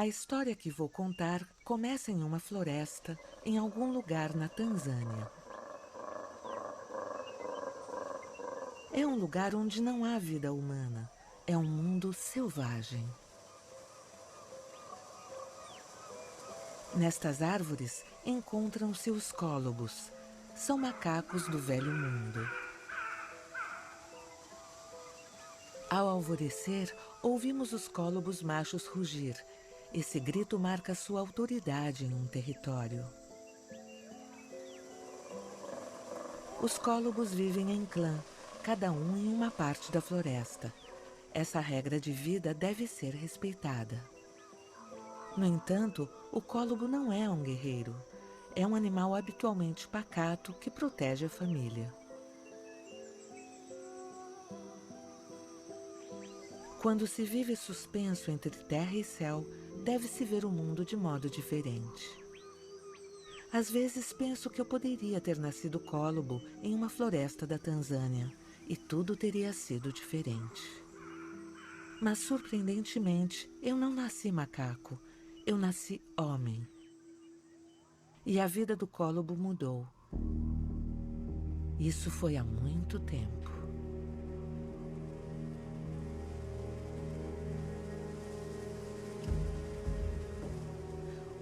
A história que vou contar começa em uma floresta, em algum lugar na Tanzânia. É um lugar onde não há vida humana. É um mundo selvagem. Nestas árvores encontram-se os cólobos. São macacos do velho mundo. Ao alvorecer, ouvimos os cólobos machos rugir. Esse grito marca sua autoridade em um território. Os cólobos vivem em clã, cada um em uma parte da floresta. Essa regra de vida deve ser respeitada. No entanto, o cólobo não é um guerreiro. É um animal habitualmente pacato que protege a família. Quando se vive suspenso entre terra e céu, deve-se ver o mundo de modo diferente. Às vezes penso que eu poderia ter nascido cólobo em uma floresta da Tanzânia e tudo teria sido diferente. Mas, surpreendentemente, eu não nasci macaco, eu nasci homem. E a vida do cólobo mudou. Isso foi há muito tempo.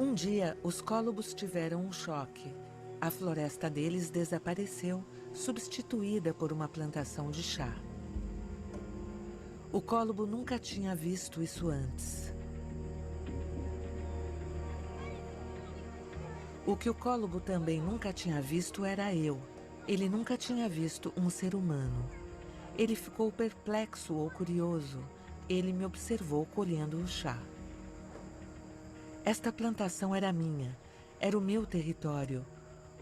Um dia, os cólobos tiveram um choque. A floresta deles desapareceu, substituída por uma plantação de chá. O cólobo nunca tinha visto isso antes. O que o cólobo também nunca tinha visto era eu. Ele nunca tinha visto um ser humano. Ele ficou perplexo ou curioso. Ele me observou colhendo o chá. Esta plantação era minha, era o meu território.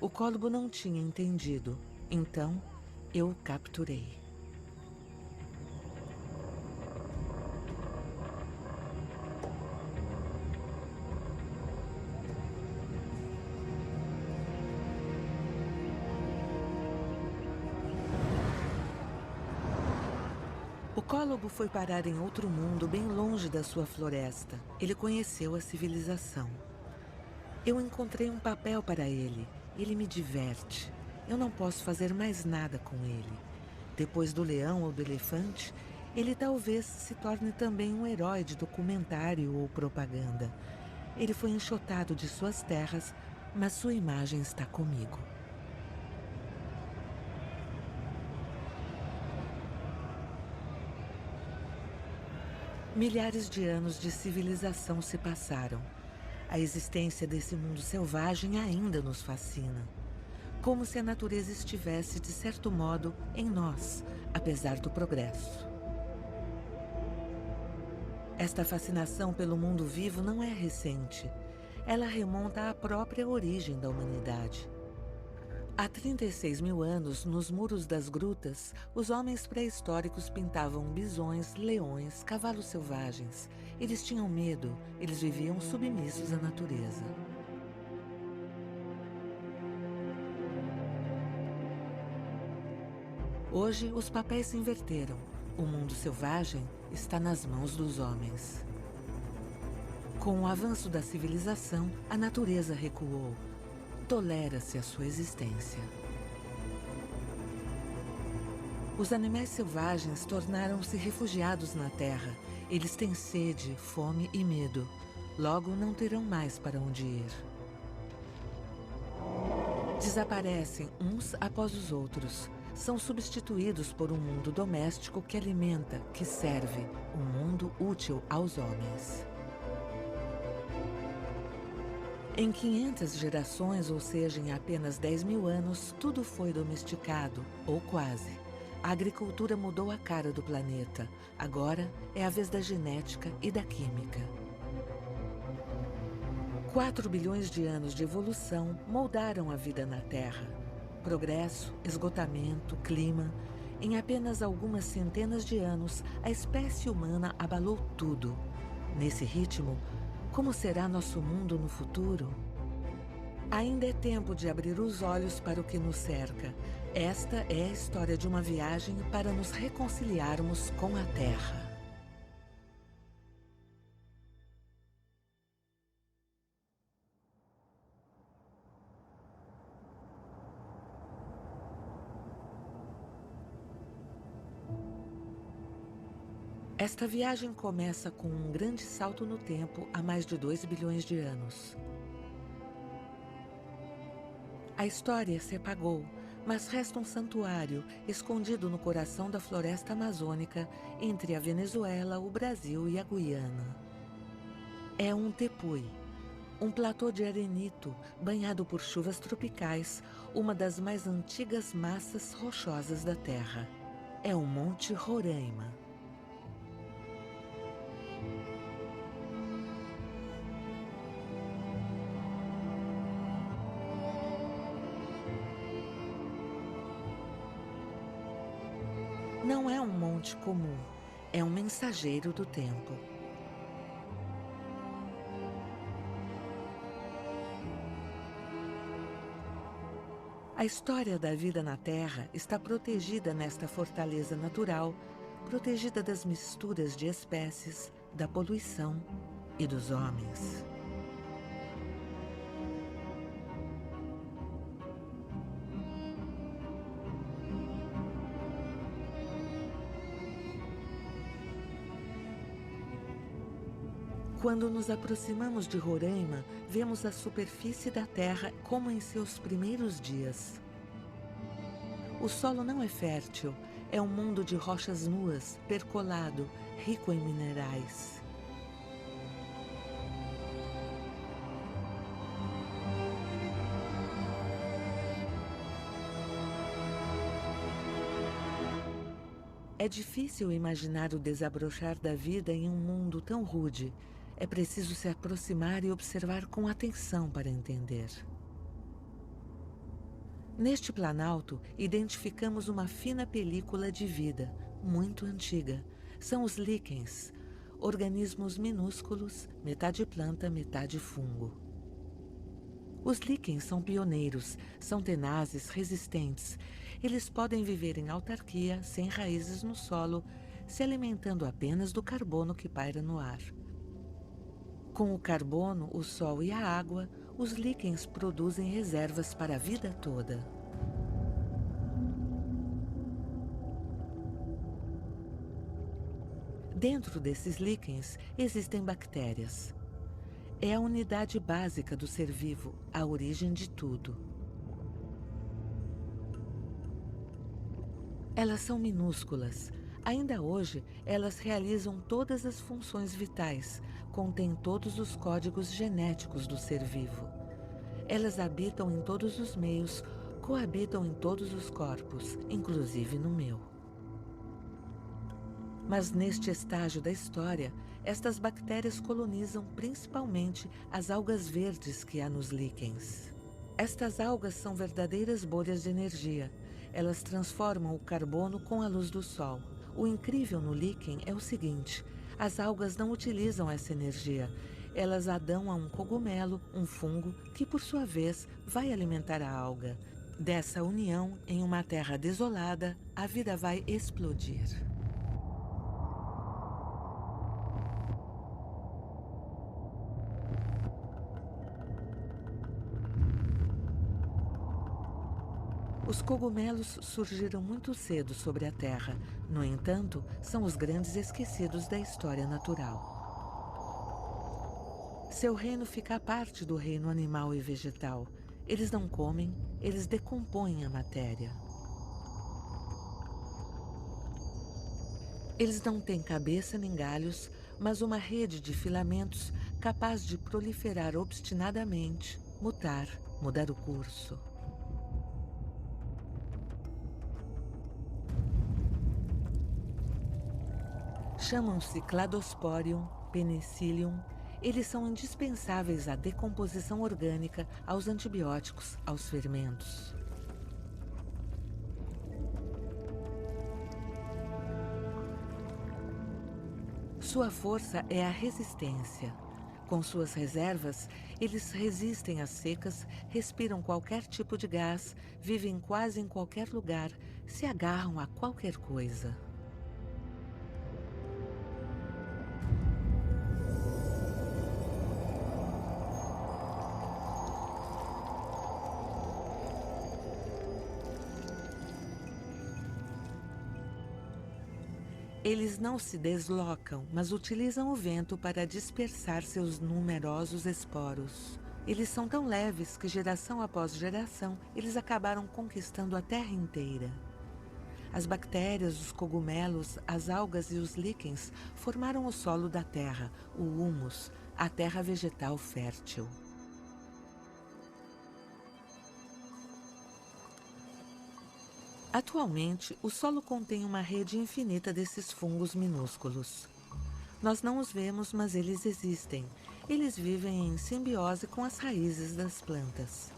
O cólobo não tinha entendido, então eu o capturei. O cólobo foi parar em outro mundo bem longe da sua floresta. Ele conheceu a civilização. Eu encontrei um papel para ele. Ele me diverte. Eu não posso fazer mais nada com ele. Depois do leão ou do elefante, ele talvez se torne também um herói de documentário ou propaganda. Ele foi enxotado de suas terras, mas sua imagem está comigo. Milhares de anos de civilização se passaram. A existência desse mundo selvagem ainda nos fascina. Como se a natureza estivesse, de certo modo, em nós, apesar do progresso. Esta fascinação pelo mundo vivo não é recente. Ela remonta à própria origem da humanidade. Há 36 mil anos, nos muros das grutas, os homens pré-históricos pintavam bisões, leões, cavalos selvagens. Eles tinham medo, eles viviam submissos à natureza. Hoje, os papéis se inverteram. O mundo selvagem está nas mãos dos homens. Com o avanço da civilização, a natureza recuou. Tolera-se a sua existência. Os animais selvagens tornaram-se refugiados na terra. Eles têm sede, fome e medo. Logo não terão mais para onde ir. Desaparecem uns após os outros. São substituídos por um mundo doméstico que alimenta, que serve, um mundo útil aos homens. Em 500 gerações, ou seja, em apenas 10 mil anos, tudo foi domesticado, ou quase. A agricultura mudou a cara do planeta. Agora é a vez da genética e da química. 4 bilhões de anos de evolução moldaram a vida na Terra. Progresso, esgotamento, clima. Em apenas algumas centenas de anos, a espécie humana abalou tudo. Nesse ritmo, como será nosso mundo no futuro? Ainda é tempo de abrir os olhos para o que nos cerca. Esta é a história de uma viagem para nos reconciliarmos com a Terra. Esta viagem começa com um grande salto no tempo há mais de 2 bilhões de anos. A história se apagou, mas resta um santuário escondido no coração da floresta amazônica entre a Venezuela, o Brasil e a Guiana. É um tepui, um platô de arenito banhado por chuvas tropicais, uma das mais antigas massas rochosas da Terra. É o Monte Roraima. Não é um monte comum, é um mensageiro do tempo. A história da vida na Terra está protegida nesta fortaleza natural, protegida das misturas de espécies, da poluição e dos homens. Quando nos aproximamos de Roraima, vemos a superfície da Terra como em seus primeiros dias. O solo não é fértil, é um mundo de rochas nuas, percolado, rico em minerais. É difícil imaginar o desabrochar da vida em um mundo tão rude. É preciso se aproximar e observar com atenção para entender. Neste planalto, identificamos uma fina película de vida, muito antiga. São os líquens, organismos minúsculos, metade planta, metade fungo. Os líquens são pioneiros, são tenazes, resistentes. Eles podem viver em autarquia, sem raízes no solo, se alimentando apenas do carbono que paira no ar. Com o carbono, o sol e a água, os líquens produzem reservas para a vida toda. Dentro desses líquens existem bactérias. É a unidade básica do ser vivo, a origem de tudo. Elas são minúsculas. Ainda hoje, elas realizam todas as funções vitais, contêm todos os códigos genéticos do ser vivo. Elas habitam em todos os meios, coabitam em todos os corpos, inclusive no meu. Mas neste estágio da história, estas bactérias colonizam principalmente as algas verdes que há nos líquens. Estas algas são verdadeiras bolhas de energia. Elas transformam o carbono com a luz do sol. O incrível no líquen é o seguinte: as algas não utilizam essa energia. Elas a dão a um cogumelo, um fungo, que por sua vez vai alimentar a alga. Dessa união, em uma terra desolada, a vida vai explodir. Os cogumelos surgiram muito cedo sobre a Terra. No entanto, são os grandes esquecidos da história natural. Seu reino fica à parte do reino animal e vegetal. Eles não comem, eles decompõem a matéria. Eles não têm cabeça nem galhos, mas uma rede de filamentos capaz de proliferar obstinadamente, mutar, mudar o curso. Chamam-se Cladosporium, Penicillium. Eles são indispensáveis à decomposição orgânica, aos antibióticos, aos fermentos. Sua força é a resistência. Com suas reservas, eles resistem às secas, respiram qualquer tipo de gás, vivem quase em qualquer lugar, se agarram a qualquer coisa. Eles não se deslocam, mas utilizam o vento para dispersar seus numerosos esporos. Eles são tão leves que, geração após geração, eles acabaram conquistando a Terra inteira. As bactérias, os cogumelos, as algas e os líquens formaram o solo da Terra, o humus, a terra vegetal fértil. Atualmente, o solo contém uma rede infinita desses fungos minúsculos. Nós não os vemos, mas eles existem. Eles vivem em simbiose com as raízes das plantas.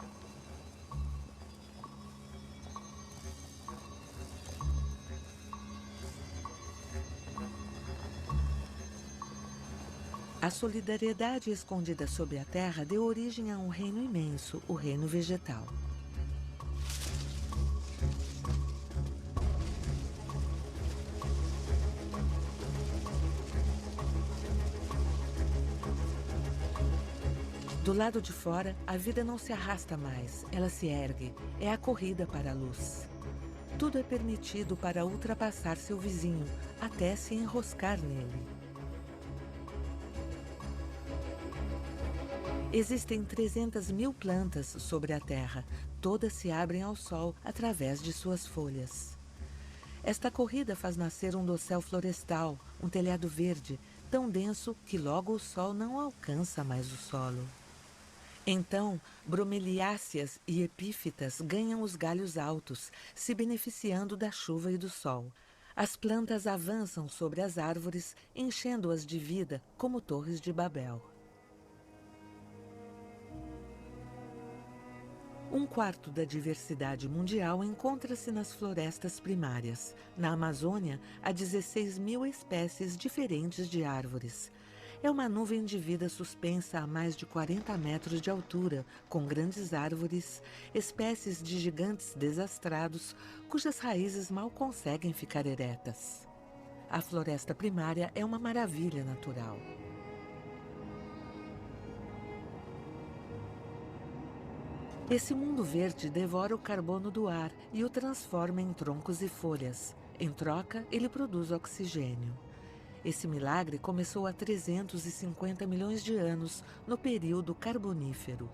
A solidariedade escondida sob a terra deu origem a um reino imenso, o reino vegetal. Do lado de fora, a vida não se arrasta mais, ela se ergue. É a corrida para a luz. Tudo é permitido para ultrapassar seu vizinho, até se enroscar nele. Existem 300.000 plantas sobre a Terra. Todas se abrem ao sol através de suas folhas. Esta corrida faz nascer um dossel florestal, um telhado verde, tão denso que logo o sol não alcança mais o solo. Então, bromeliáceas e epífitas ganham os galhos altos, se beneficiando da chuva e do sol. As plantas avançam sobre as árvores, enchendo-as de vida como torres de Babel. Um quarto da diversidade mundial encontra-se nas florestas primárias. Na Amazônia, há 16.000 espécies diferentes de árvores. É uma nuvem de vida suspensa a mais de 40 metros de altura, com grandes árvores, espécies de gigantes desastrados, cujas raízes mal conseguem ficar eretas. A floresta primária é uma maravilha natural. Esse mundo verde devora o carbono do ar e o transforma em troncos e folhas. Em troca, ele produz oxigênio. Esse milagre começou há 350 milhões de anos, no período Carbonífero.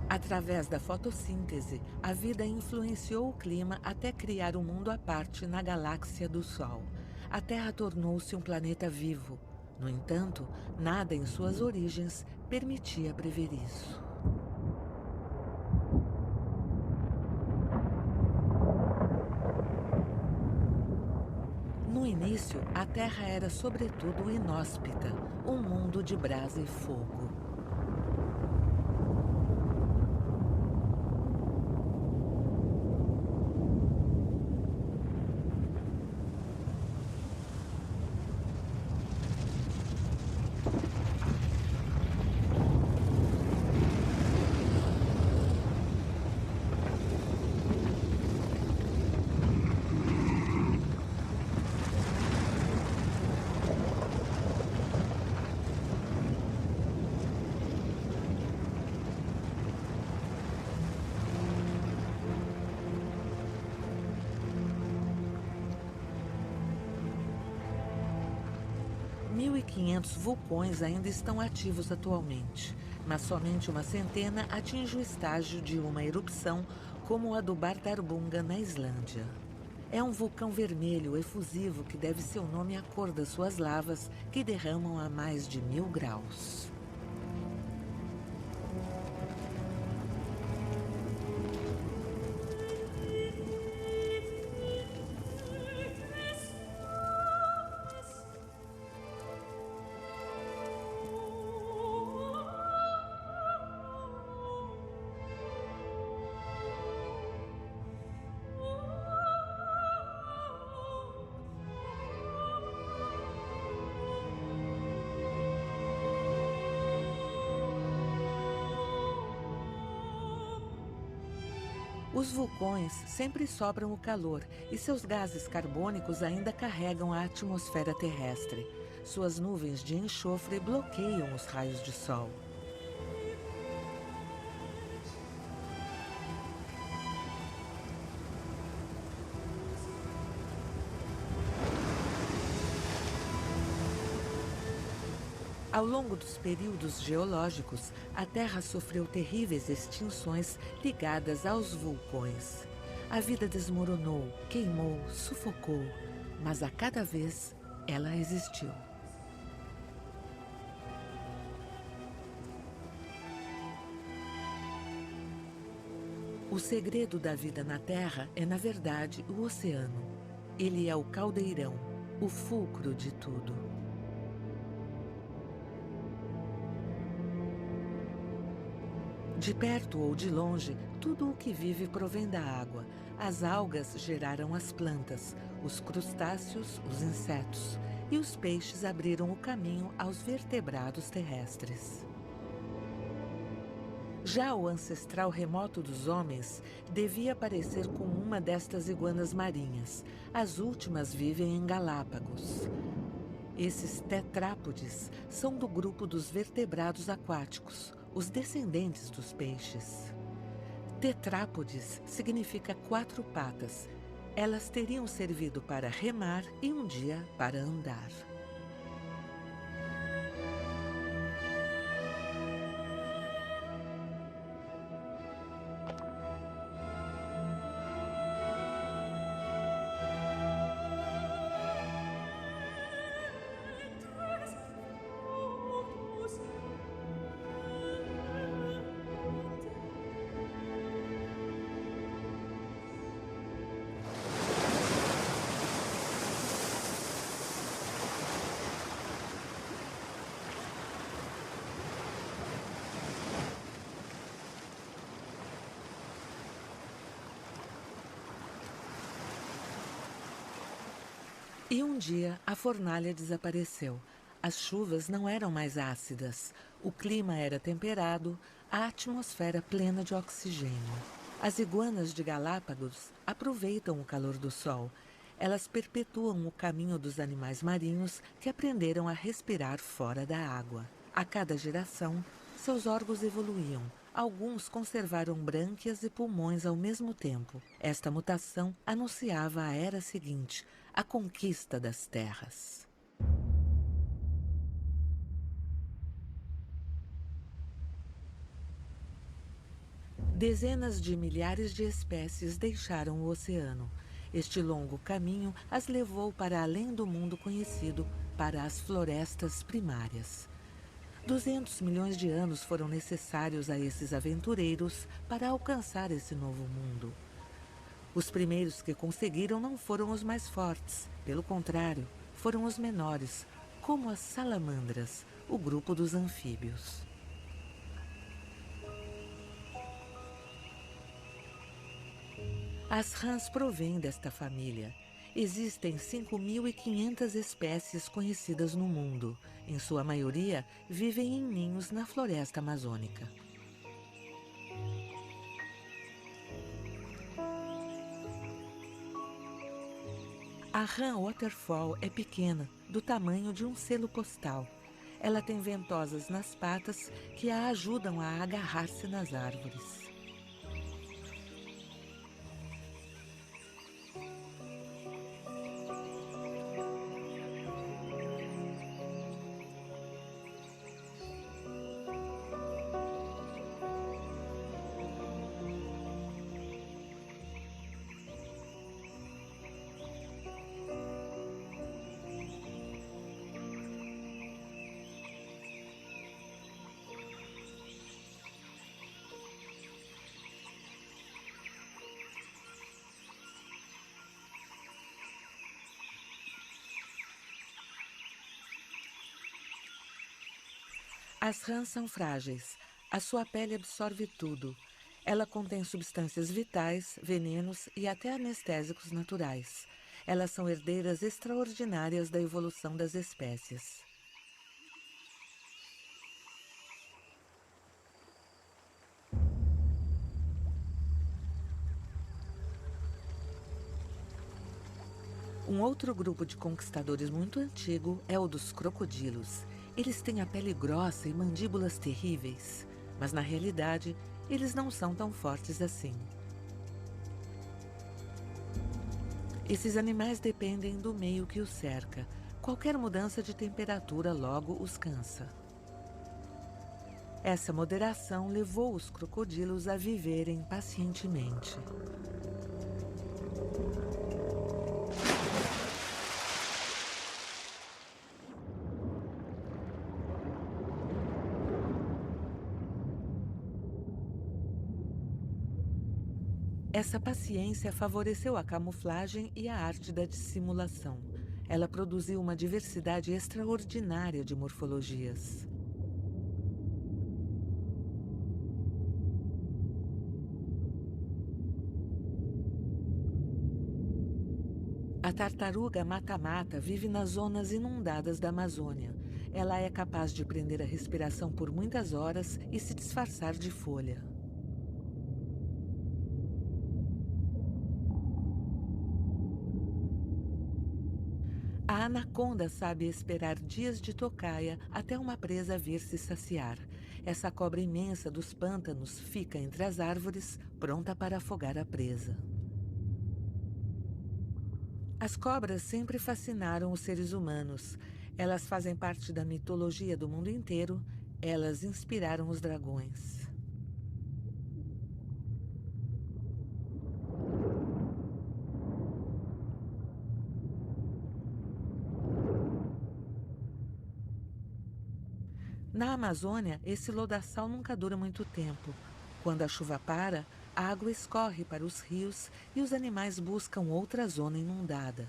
Através da fotossíntese, a vida influenciou o clima até criar um mundo à parte na galáxia do Sol. A Terra tornou-se um planeta vivo. No entanto, nada em suas origens permitia prever isso. No início, a Terra era sobretudo inóspita, um mundo de brasa e fogo. Vulcões ainda estão ativos atualmente, mas somente uma centena atinge o estágio de uma erupção como a do Bardarbunga na Islândia. É um vulcão vermelho efusivo que deve seu nome à cor das suas lavas que derramam a mais de 1000 graus. Os vulcões sempre sopram o calor e seus gases carbônicos ainda carregam a atmosfera terrestre. Suas nuvens de enxofre bloqueiam os raios de sol. Ao longo dos períodos geológicos, a Terra sofreu terríveis extinções ligadas aos vulcões. A vida desmoronou, queimou, sufocou, mas a cada vez ela existiu. O segredo da vida na Terra é, na verdade, o oceano. Ele é o caldeirão, o fulcro de tudo. De perto ou de longe, tudo o que vive provém da água. As algas geraram as plantas, os crustáceos, os insetos, e os peixes abriram o caminho aos vertebrados terrestres. Já o ancestral remoto dos homens devia parecer com uma destas iguanas marinhas. As últimas vivem em Galápagos. Esses tetrápodes são do grupo dos vertebrados aquáticos, os descendentes dos peixes. Tetrápodes significa 4 patas. Elas teriam servido para remar e um dia para andar. E um dia a fornalha desapareceu. As chuvas não eram mais ácidas, o clima era temperado, a atmosfera plena de oxigênio. As iguanas de Galápagos aproveitam o calor do sol. Elas perpetuam o caminho dos animais marinhos que aprenderam a respirar fora da água. A cada geração, seus órgãos evoluíam. Alguns conservaram brânquias e pulmões ao mesmo tempo. Esta mutação anunciava a era seguinte, a conquista das terras. Dezenas de milhares de espécies deixaram o oceano. Este longo caminho as levou para além do mundo conhecido, para as florestas primárias. 200 milhões de anos foram necessários a esses aventureiros para alcançar esse novo mundo. Os primeiros que conseguiram não foram os mais fortes, pelo contrário, foram os menores, como as salamandras, o grupo dos anfíbios. As rãs provêm desta família. Existem 5.500 espécies conhecidas no mundo. Em sua maioria, vivem em ninhos na floresta amazônica. A rã waterfall é pequena, do tamanho de um selo postal. Ela tem ventosas nas patas que a ajudam a agarrar-se nas árvores. As rãs são frágeis. A sua pele absorve tudo. Ela contém substâncias vitais, venenos e até anestésicos naturais. Elas são herdeiras extraordinárias da evolução das espécies. Um outro grupo de conquistadores muito antigo é o dos crocodilos. Eles têm a pele grossa e mandíbulas terríveis, mas na realidade, eles não são tão fortes assim. Esses animais dependem do meio que os cerca. Qualquer mudança de temperatura logo os cansa. Essa moderação levou os crocodilos a viverem pacientemente. Essa paciência favoreceu a camuflagem e a arte da dissimulação. Ela produziu uma diversidade extraordinária de morfologias. A tartaruga mata-mata vive nas zonas inundadas da Amazônia. Ela é capaz de prender a respiração por muitas horas e se disfarçar de folha. A anaconda sabe esperar dias de tocaia até uma presa vir se saciar. Essa cobra imensa dos pântanos fica entre as árvores, pronta para afogar a presa. As cobras sempre fascinaram os seres humanos. Elas fazem parte da mitologia do mundo inteiro. Elas inspiraram os dragões. Na Amazônia, esse lodaçal nunca dura muito tempo. Quando a chuva para, a água escorre para os rios e os animais buscam outra zona inundada.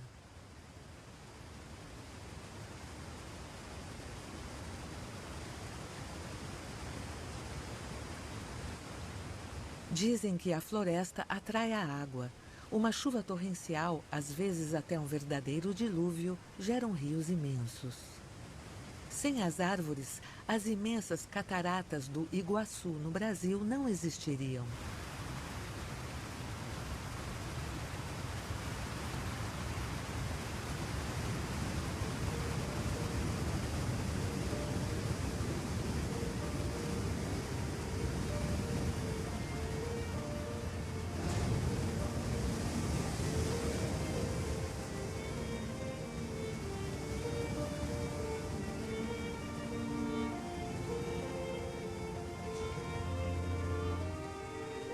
Dizem que a floresta atrai a água. Uma chuva torrencial, às vezes até um verdadeiro dilúvio, geram rios imensos. Sem as árvores, as imensas cataratas do Iguaçu, no Brasil, não existiriam.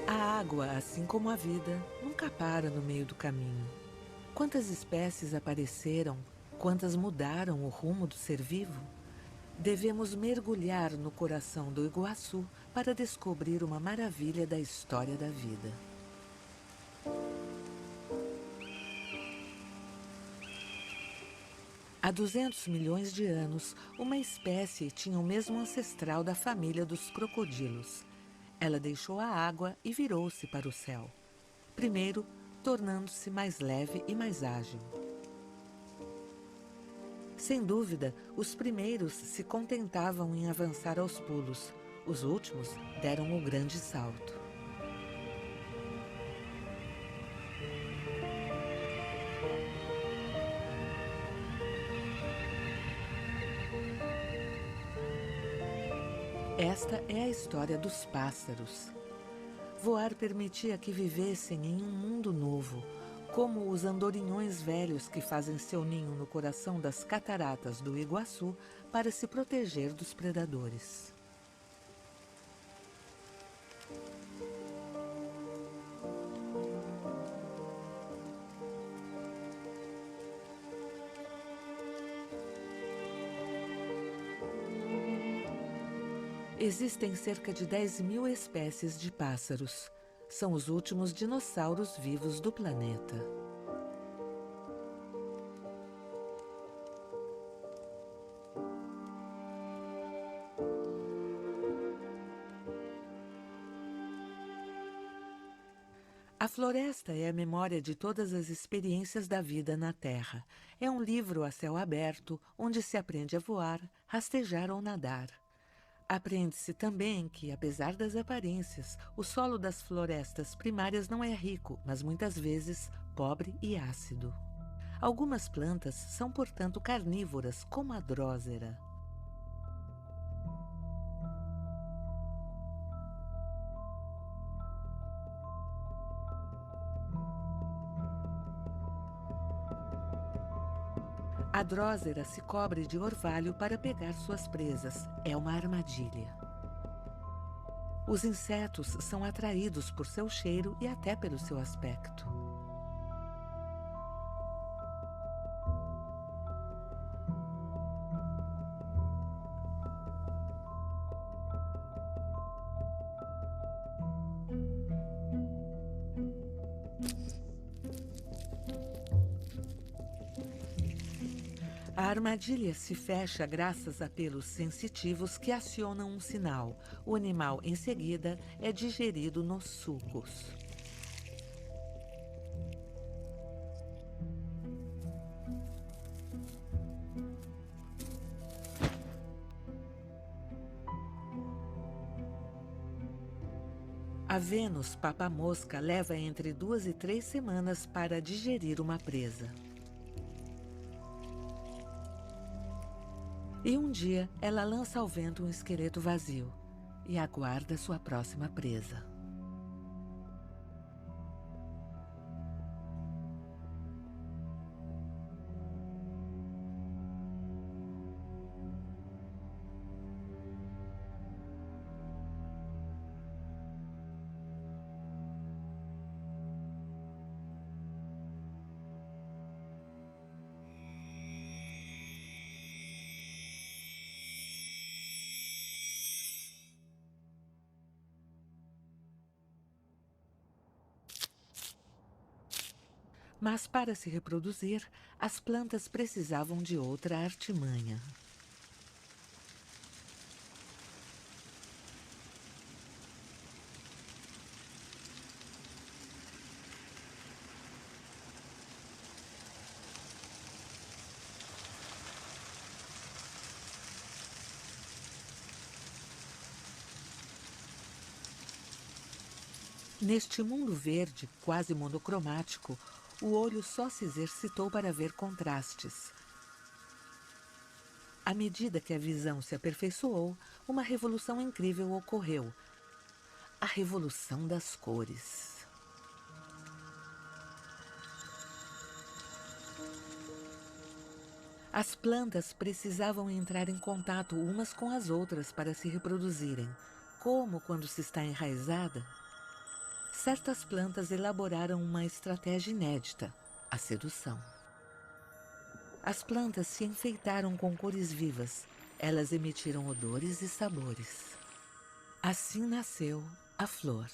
A água, assim como a vida, nunca para no meio do caminho. Quantas espécies apareceram, quantas mudaram o rumo do ser vivo? Devemos mergulhar no coração do Iguaçu para descobrir uma maravilha da história da vida. Há 200 milhões de anos, uma espécie tinha o mesmo ancestral da família dos crocodilos. Ela deixou a água e virou-se para o céu. Primeiro, tornando-se mais leve e mais ágil. Sem dúvida, os primeiros se contentavam em avançar aos pulos. Os últimos deram o grande salto. Esta é a história dos pássaros. Voar permitia que vivessem em um mundo novo, como os andorinhões velhos que fazem seu ninho no coração das cataratas do Iguaçu para se proteger dos predadores. Existem cerca de 10.000 espécies de pássaros. São os últimos dinossauros vivos do planeta. A floresta é a memória de todas as experiências da vida na Terra. É um livro a céu aberto, onde se aprende a voar, rastejar ou nadar. Aprende-se também que, apesar das aparências, o solo das florestas primárias não é rico, mas muitas vezes pobre e ácido. Algumas plantas são, portanto, carnívoras, como a drósera. A drósera se cobre de orvalho para pegar suas presas. É uma armadilha. Os insetos são atraídos por seu cheiro e até pelo seu aspecto. A armadilha se fecha graças a pelos sensitivos que acionam um sinal. O animal, em seguida, é digerido nos sulcos. A Vênus papa-mosca leva entre 2 e 3 semanas para digerir uma presa. E um dia, ela lança ao vento um esqueleto vazio e aguarda sua próxima presa. Mas para se reproduzir, as plantas precisavam de outra artimanha. Neste mundo verde, quase monocromático, o olho só se exercitou para ver contrastes. À medida que a visão se aperfeiçoou, uma revolução incrível ocorreu. A revolução das cores. As plantas precisavam entrar em contato umas com as outras para se reproduzirem. Como quando se está enraizada? Certas plantas elaboraram uma estratégia inédita, a sedução. As plantas se enfeitaram com cores vivas. Elas emitiram odores e sabores. Assim nasceu a flor.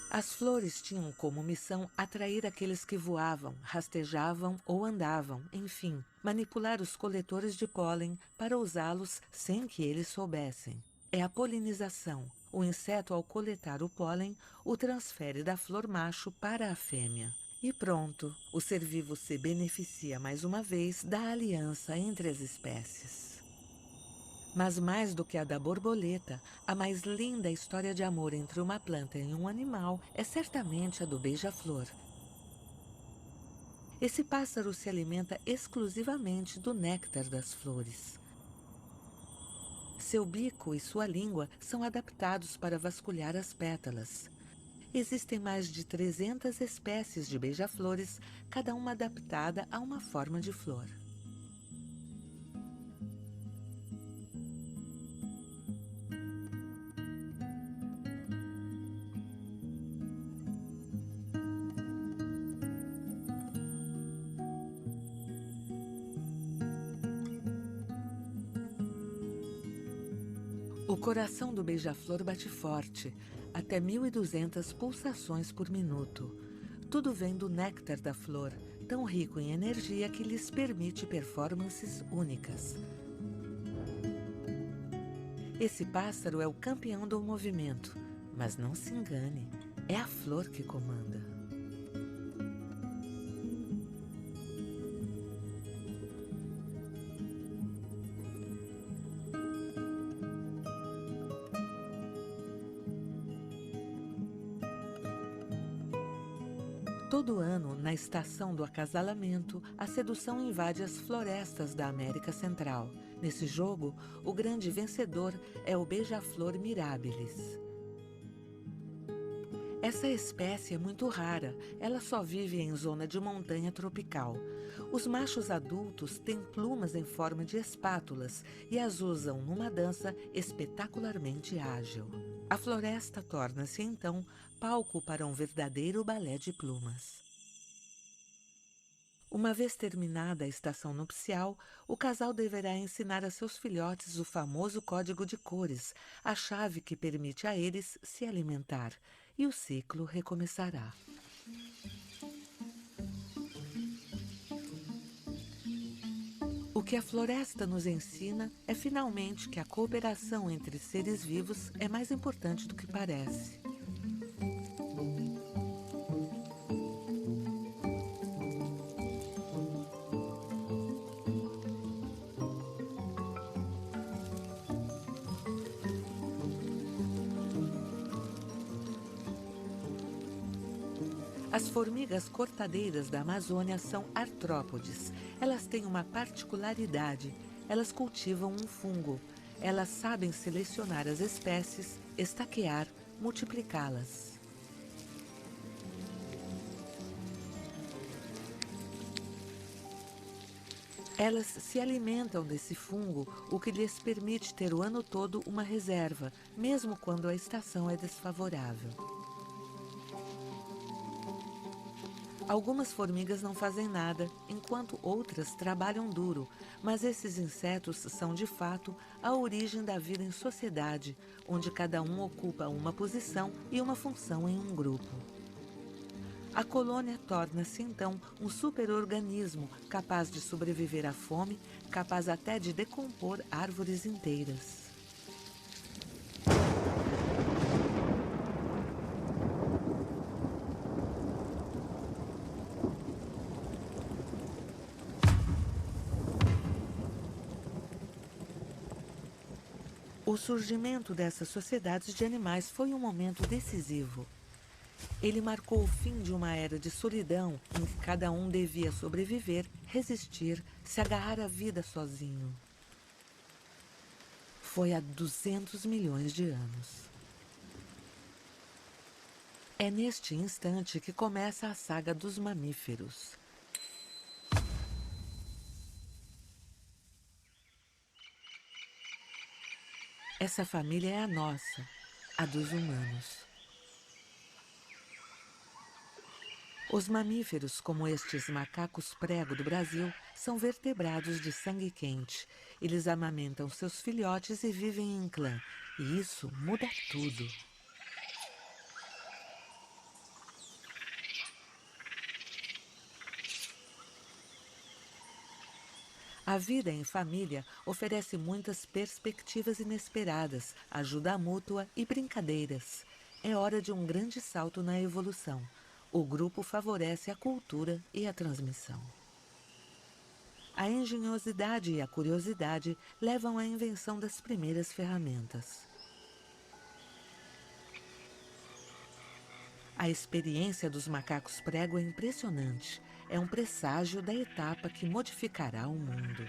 As flores tinham como missão atrair aqueles que voavam, rastejavam ou andavam, enfim, manipular os coletores de pólen para usá-los sem que eles soubessem. É a polinização. O inseto, ao coletar o pólen, o transfere da flor macho para a fêmea. E pronto, o ser vivo se beneficia mais uma vez da aliança entre as espécies. Mas mais do que a da borboleta, a mais linda história de amor entre uma planta e um animal é certamente a do beija-flor. Esse pássaro se alimenta exclusivamente do néctar das flores. Seu bico e sua língua são adaptados para vasculhar as pétalas. Existem mais de 300 espécies de beija-flores, cada uma adaptada a uma forma de flor. O coração do beija-flor bate forte, até 1.200 pulsações por minuto. Tudo vem do néctar da flor, tão rico em energia que lhes permite performances únicas. Esse pássaro é o campeão do movimento, mas não se engane, é a flor que comanda. Todo ano, na estação do acasalamento, a sedução invade as florestas da América Central. Nesse jogo, o grande vencedor é o beija-flor mirabilis. Essa espécie é muito rara, ela só vive em zona de montanha tropical. Os machos adultos têm plumas em forma de espátulas e as usam numa dança espetacularmente ágil. A floresta torna-se então palco para um verdadeiro balé de plumas. Uma vez terminada a estação nupcial, o casal deverá ensinar a seus filhotes o famoso código de cores, a chave que permite a eles se alimentar, e o ciclo recomeçará. O que a floresta nos ensina é finalmente que a cooperação entre seres vivos é mais importante do que parece. As formigas cortadeiras da Amazônia são artrópodes. Elas têm uma particularidade: elas cultivam um fungo. Elas sabem selecionar as espécies, estaquear, multiplicá-las. Elas se alimentam desse fungo, o que lhes permite ter o ano todo uma reserva, mesmo quando a estação é desfavorável. Algumas formigas não fazem nada, enquanto outras trabalham duro, mas esses insetos são de fato a origem da vida em sociedade, onde cada um ocupa uma posição e uma função em um grupo. A colônia torna-se então um superorganismo capaz de sobreviver à fome, capaz até de decompor árvores inteiras. O surgimento dessas sociedades de animais foi um momento decisivo. Ele marcou o fim de uma era de solidão em que cada um devia sobreviver, resistir, se agarrar à vida sozinho. Foi há 200 milhões de anos. É neste instante que começa a saga dos mamíferos. Essa família é a nossa, a dos humanos. Os mamíferos, como estes macacos prego do Brasil, são vertebrados de sangue quente. Eles amamentam seus filhotes e vivem em clã. E isso muda tudo. A vida em família oferece muitas perspectivas inesperadas, ajuda mútua e brincadeiras. É hora de um grande salto na evolução. O grupo favorece a cultura e a transmissão. A engenhosidade e a curiosidade levam à invenção das primeiras ferramentas. A experiência dos macacos prego é impressionante. É um presságio da etapa que modificará o mundo.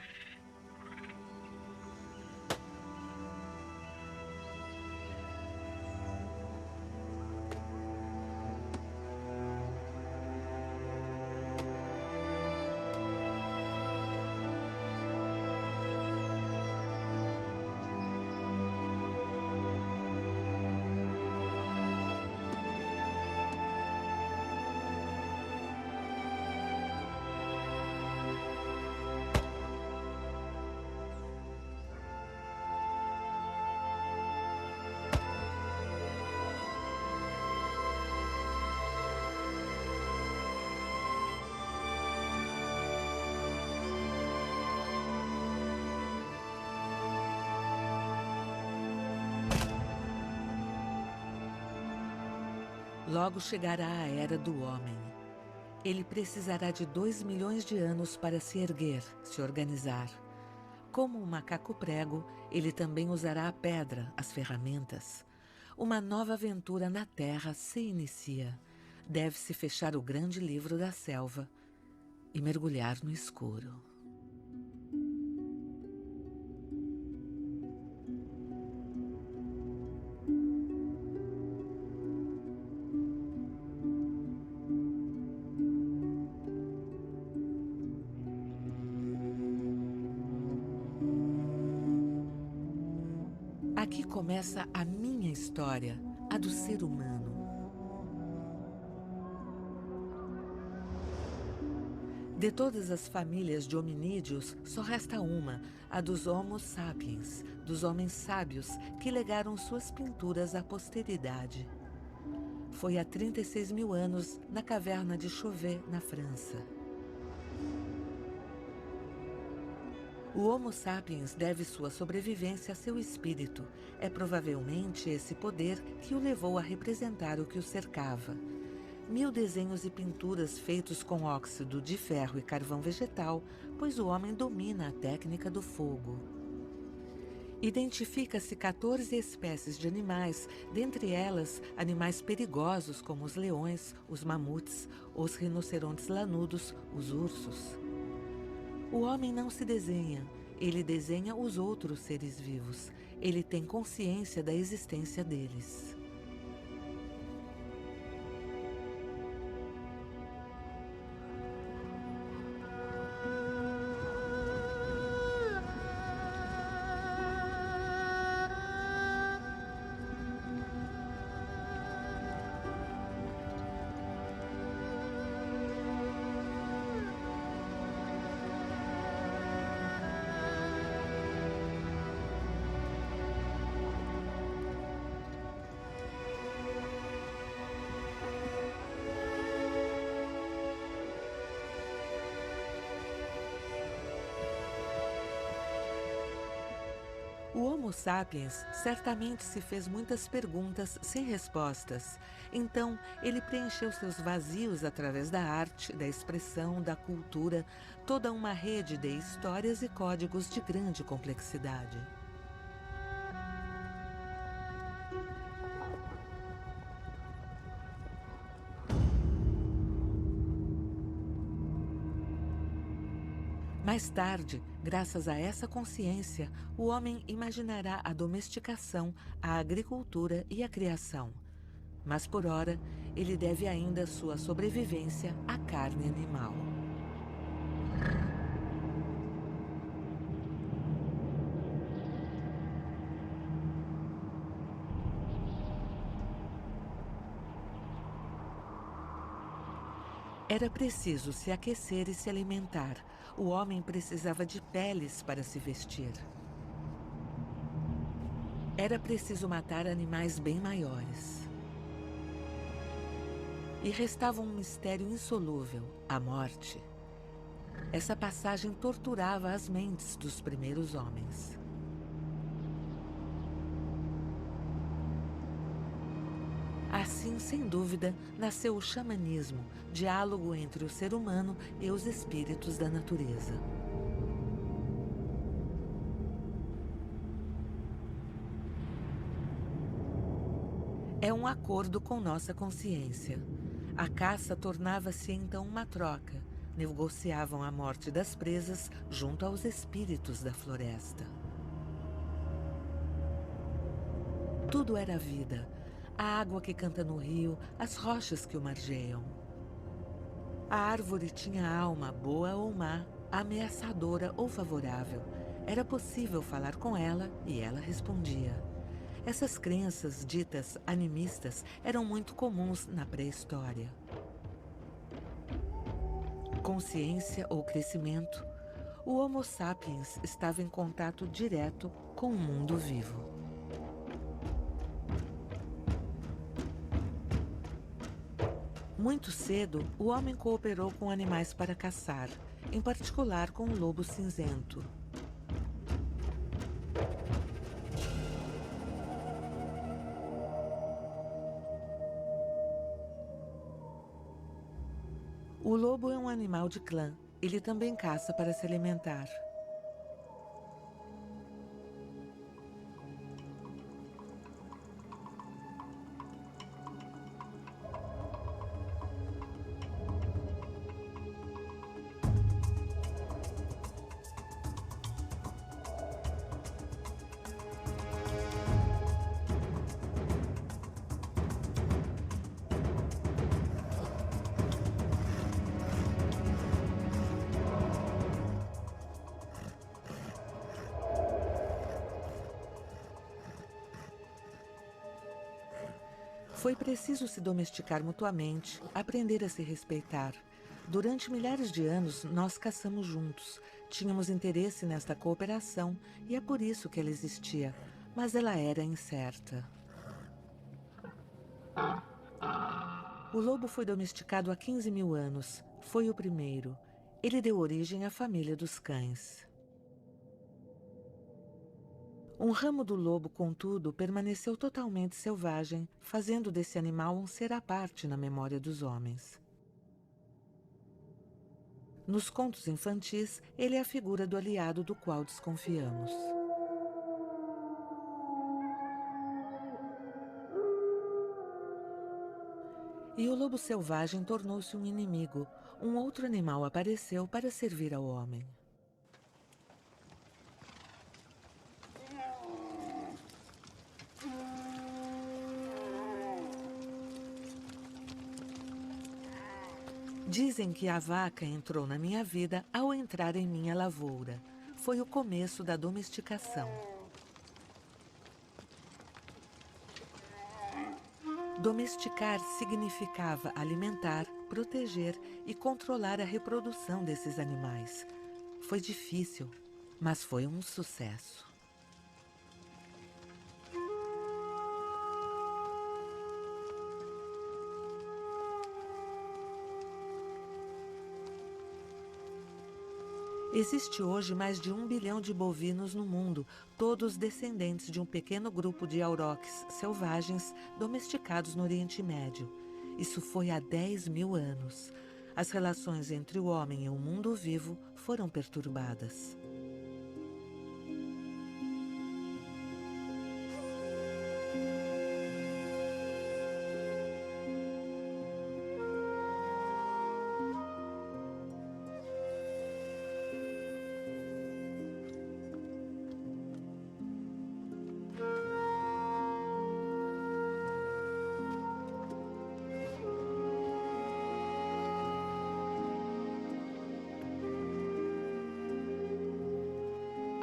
Logo chegará a era do homem. Ele precisará de 2 milhões de anos para se erguer, se organizar. Como um macaco prego, ele também usará a pedra, as ferramentas. Uma nova aventura na Terra se inicia. Deve-se fechar o grande livro da selva e mergulhar no escuro. começa a minha história, a do ser humano. De todas as famílias de hominídeos, só resta uma, a dos Homo sapiens, dos homens sábios que legaram suas pinturas à posteridade. Foi há 36 mil anos, na caverna de Chauvet, na França. O Homo sapiens deve sua sobrevivência a seu espírito. É provavelmente esse poder que o levou a representar o que o cercava. 1000 desenhos e pinturas feitos com óxido de ferro e carvão vegetal, pois o homem domina a técnica do fogo. Identifica-se 14 espécies de animais, dentre elas animais perigosos como os leões, os mamutes, os rinocerontes lanudos, os ursos. O homem não se desenha, ele desenha os outros seres vivos. Ele tem consciência da existência deles. O Homo sapiens certamente se fez muitas perguntas sem respostas. Então, ele preencheu seus vazios através da arte, da expressão, da cultura, toda uma rede de histórias e códigos de grande complexidade. Mais tarde, graças a essa consciência, o homem imaginará a domesticação, a agricultura e a criação. Mas por ora, ele deve ainda sua sobrevivência à carne animal. Era preciso se aquecer e se alimentar. O homem precisava de peles para se vestir. Era preciso matar animais bem maiores. E restava um mistério insolúvel, a morte. Essa passagem torturava as mentes dos primeiros homens. Assim, sem dúvida, nasceu o xamanismo, diálogo entre o ser humano e os espíritos da natureza. É um acordo com nossa consciência. A caça tornava-se então uma troca. Negociavam a morte das presas junto aos espíritos da floresta. Tudo era vida. A água que canta no rio, as rochas que o margeiam. A árvore tinha alma, boa ou má, ameaçadora ou favorável. Era possível falar com ela e ela respondia. Essas crenças ditas animistas eram muito comuns na pré-história. Consciência ou crescimento, o Homo sapiens estava em contato direto com o mundo vivo. Muito cedo, o homem cooperou com animais para caçar, em particular com o lobo cinzento. O lobo é um animal de clã. Ele também caça para se alimentar. Foi preciso se domesticar mutuamente, aprender a se respeitar. Durante milhares de anos, nós caçamos juntos. Tínhamos interesse nesta cooperação e é por isso que ela existia, mas ela era incerta. O lobo foi domesticado há 15 mil anos. Foi o primeiro. Ele deu origem à família dos cães. Um ramo do lobo, contudo, permaneceu totalmente selvagem, fazendo desse animal um ser à parte na memória dos homens. Nos contos infantis, ele é a figura do aliado do qual desconfiamos. E o lobo selvagem tornou-se um inimigo. Um outro animal apareceu para servir ao homem. Dizem que a vaca entrou na minha vida ao entrar em minha lavoura. Foi o começo da domesticação. Domesticar significava alimentar, proteger e controlar a reprodução desses animais. Foi difícil, mas foi um sucesso. Existe hoje mais de 1 bilhão de bovinos no mundo, todos descendentes de um pequeno grupo de auroques selvagens domesticados no Oriente Médio. Isso foi há 10 mil anos. As relações entre o homem e o mundo vivo foram perturbadas.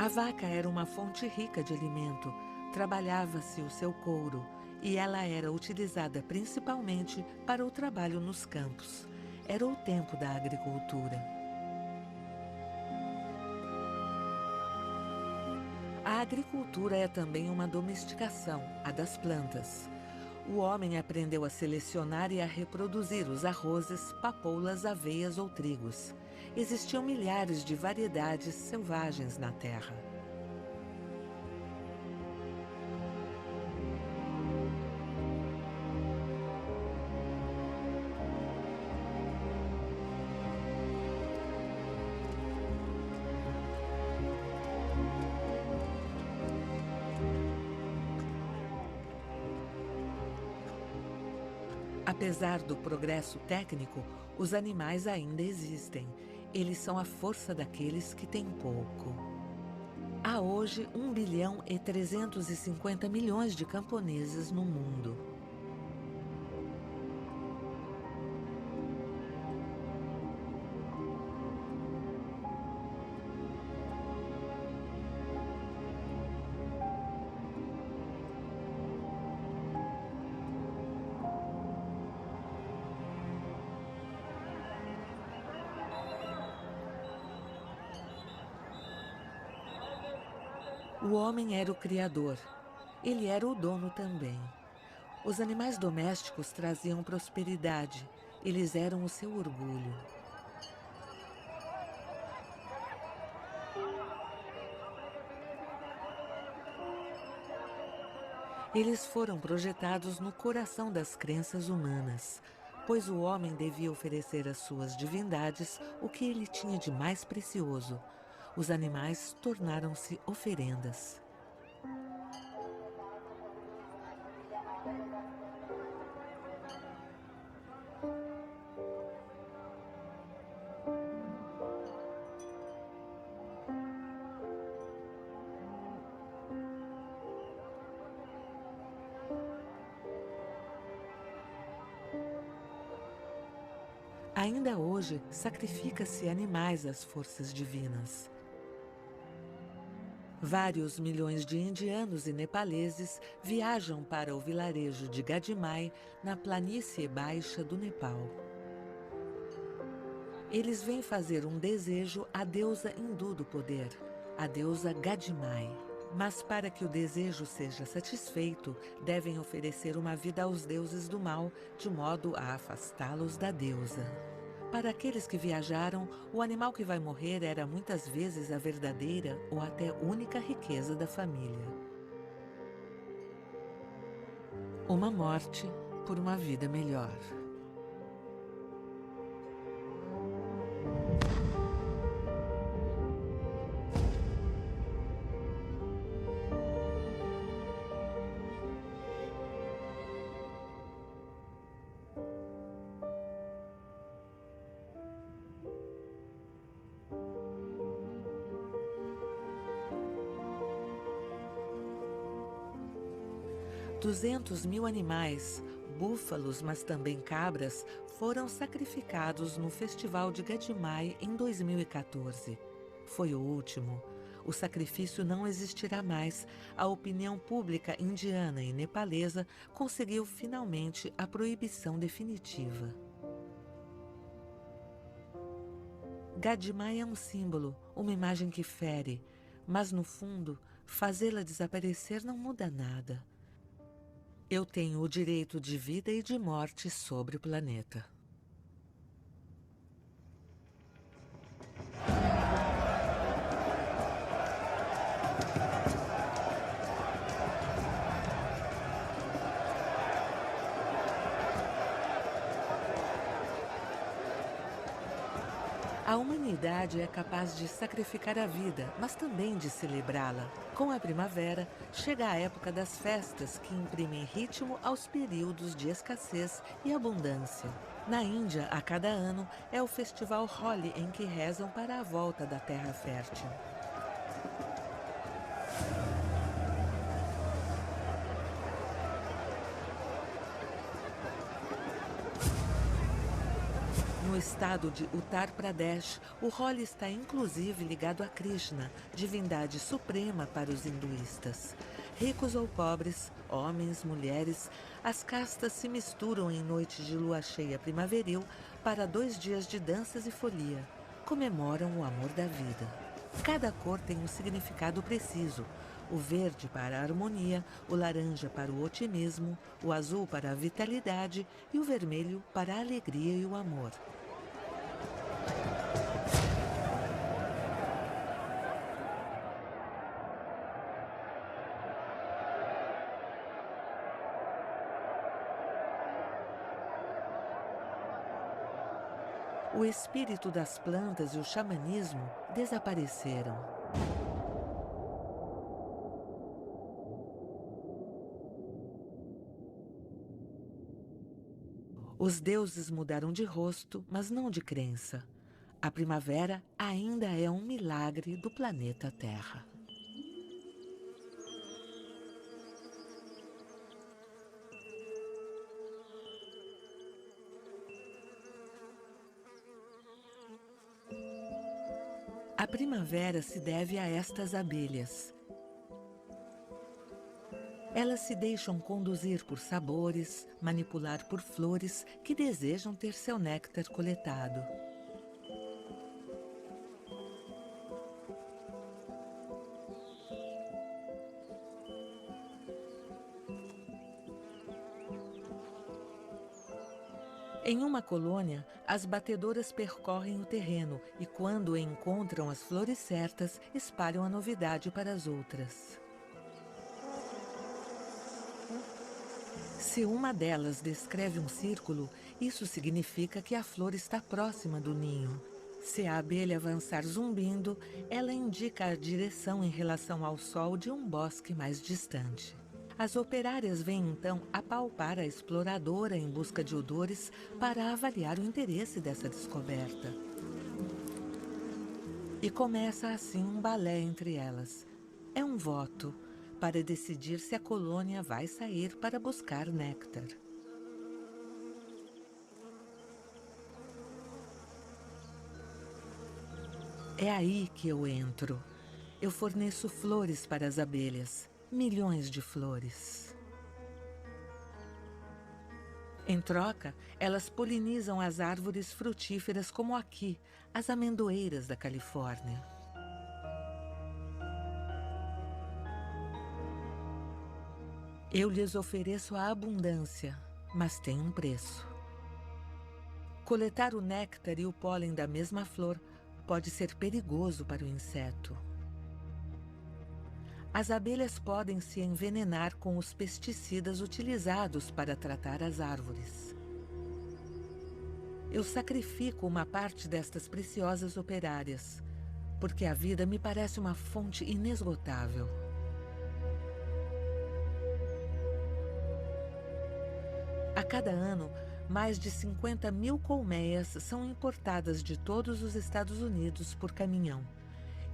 A vaca era uma fonte rica de alimento, trabalhava-se o seu couro e ela era utilizada principalmente para o trabalho nos campos. Era o tempo da agricultura. A agricultura é também uma domesticação, a das plantas. O homem aprendeu a selecionar e a reproduzir os arrozes, papoulas, aveias ou trigos. Existiam milhares de variedades selvagens na terra. Apesar do progresso técnico, os animais ainda existem. Eles são a força daqueles que têm pouco. Há hoje 1 bilhão e 350 milhões de camponeses no mundo. O homem era o criador. Ele era o dono também. Os animais domésticos traziam prosperidade. Eles eram o seu orgulho. Eles foram projetados no coração das crenças humanas, pois o homem devia oferecer às suas divindades o que ele tinha de mais precioso. Os animais tornaram-se oferendas. Ainda hoje, sacrifica-se animais às forças divinas. Vários milhões de indianos e nepaleses viajam para o vilarejo de Gadimai, na planície baixa do Nepal. Eles vêm fazer um desejo à deusa hindu do poder, a deusa Gadimai. Mas para que o desejo seja satisfeito, devem oferecer uma vida aos deuses do mal, de modo a afastá-los da deusa. Para aqueles que viajaram, o animal que vai morrer era muitas vezes a verdadeira ou até única riqueza da família. Uma morte por uma vida melhor. $200.000 animais, búfalos, mas também cabras, foram sacrificados no Festival de Gadimai em 2014. Foi o último. O sacrifício não existirá mais. A opinião pública indiana e nepalesa conseguiu finalmente a proibição definitiva. Gadimai é um símbolo, uma imagem que fere, mas no fundo, fazê-la desaparecer não muda nada. Eu tenho o direito de vida e de morte sobre o planeta. A humanidade é capaz de sacrificar a vida, mas também de celebrá-la. Com a primavera, chega a época das festas que imprimem ritmo aos períodos de escassez e abundância. Na Índia, a cada ano, é o festival Holi em que rezam para a volta da terra fértil. No estado de Uttar Pradesh, o Holi está inclusive ligado a Krishna, divindade suprema para os hinduístas. Ricos ou pobres, homens, mulheres, as castas se misturam em noites de lua cheia primaveril para 2 dias de danças e folia. Comemoram o amor da vida. Cada cor tem um significado preciso. O verde para a harmonia, o laranja para o otimismo, o azul para a vitalidade e o vermelho para a alegria e o amor. O espírito das plantas e o xamanismo desapareceram. Os deuses mudaram de rosto, mas não de crença. A primavera ainda é um milagre do planeta Terra. A primavera se deve a estas abelhas. Elas se deixam conduzir por sabores, manipular por flores que desejam ter seu néctar coletado. Em uma colônia, as batedoras percorrem o terreno e, quando encontram as flores certas, espalham a novidade para as outras. Se uma delas descreve um círculo, isso significa que a flor está próxima do ninho. Se a abelha avançar zumbindo, ela indica a direção em relação ao sol de um bosque mais distante. As operárias vêm então apalpar a exploradora em busca de odores para avaliar o interesse dessa descoberta. E começa assim um balé entre elas. É um voto para decidir se a colônia vai sair para buscar néctar. É aí que eu entro. Eu forneço flores para as abelhas, milhões de flores. Em troca, elas polinizam as árvores frutíferas como aqui, as amendoeiras da Califórnia. Eu lhes ofereço a abundância, mas tem um preço. Coletar o néctar e o pólen da mesma flor pode ser perigoso para o inseto. As abelhas podem se envenenar com os pesticidas utilizados para tratar as árvores. Eu sacrifico uma parte destas preciosas operárias, porque a vida me parece uma fonte inesgotável. A cada ano, mais de 50 mil colmeias são importadas de todos os Estados Unidos por caminhão.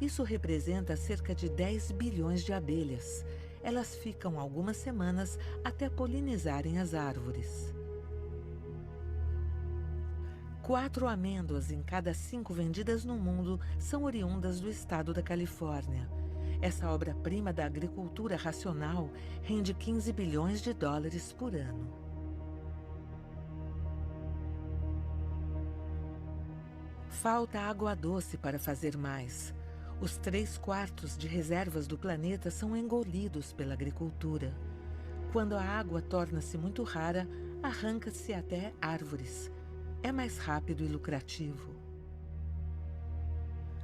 Isso representa cerca de 10 bilhões de abelhas. Elas ficam algumas semanas até polinizarem as árvores. 4 amêndoas em cada 5 vendidas no mundo são oriundas do estado da Califórnia. Essa obra-prima da agricultura racional rende 15 bilhões de dólares por ano. Falta água doce para fazer mais. Os 3/4 de reservas do planeta são engolidos pela agricultura. Quando a água torna-se muito rara, arranca-se até árvores. É mais rápido e lucrativo.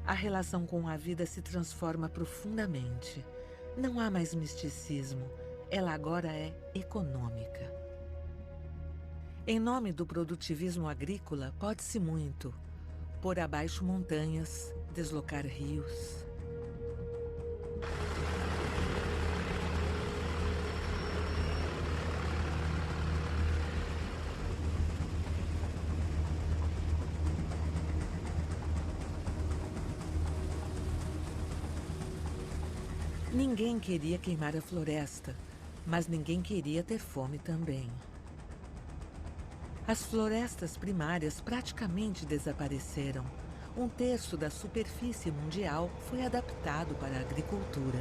A relação com a vida se transforma profundamente. Não há mais misticismo. Ela agora é econômica. Em nome do produtivismo agrícola, pode-se muito. Pôr abaixo montanhas, deslocar rios. Ninguém queria queimar a floresta, mas ninguém queria ter fome também. As florestas primárias praticamente desapareceram. 1/3 da superfície mundial foi adaptado para a agricultura.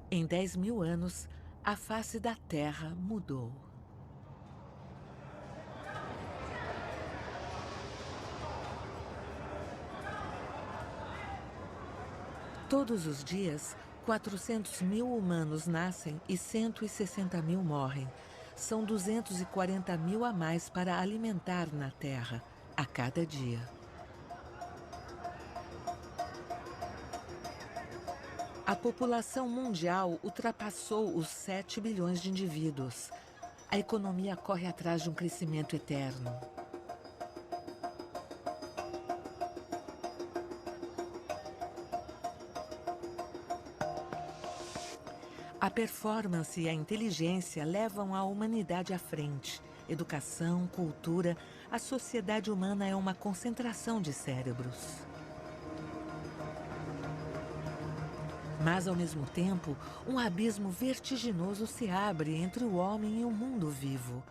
Em 10 mil anos, a face da Terra mudou. Todos os dias, 400 mil humanos nascem e 160 mil morrem. São 240 mil a mais para alimentar na Terra, a cada dia. A população mundial ultrapassou os 7 bilhões de indivíduos. A economia corre atrás de um crescimento eterno. A performance e a inteligência levam a humanidade à frente. Educação, cultura, a sociedade humana é uma concentração de cérebros. Mas, ao mesmo tempo, um abismo vertiginoso se abre entre o homem e o mundo vivo.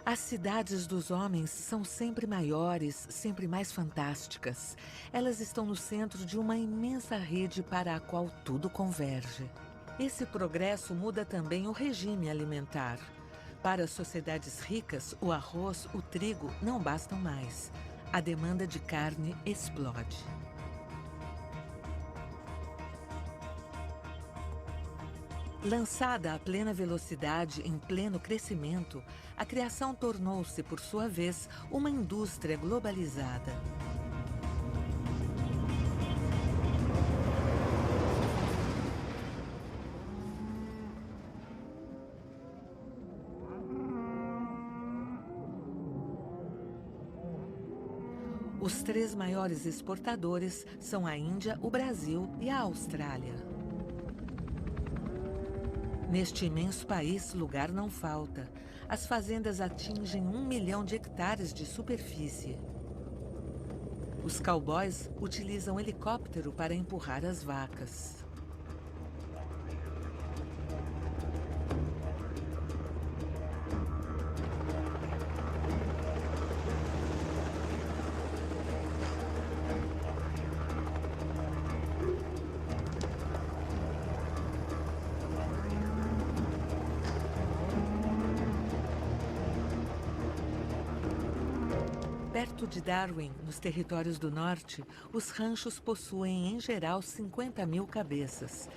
As cidades dos homens são sempre maiores, sempre mais fantásticas. Elas estão no centro de uma imensa rede para a qual tudo converge. Esse progresso muda também o regime alimentar. Para as sociedades ricas, o arroz, o trigo não bastam mais. A demanda de carne explode. Lançada a plena velocidade, em pleno crescimento, a criação tornou-se, por sua vez, uma indústria globalizada. Os 3 maiores exportadores são a Índia, o Brasil e a Austrália. Neste imenso país, lugar não falta. As fazendas atingem 1 milhão de hectares de superfície. Os cowboys utilizam helicóptero para empurrar as vacas. Perto de Darwin, nos territórios do norte, os ranchos possuem, em geral, 50.000 cabeças.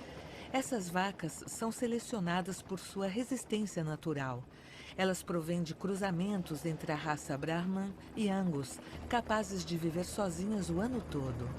Essas vacas são selecionadas por sua resistência natural. Elas provêm de cruzamentos entre a raça Brahman e Angus, capazes de viver sozinhas o ano todo.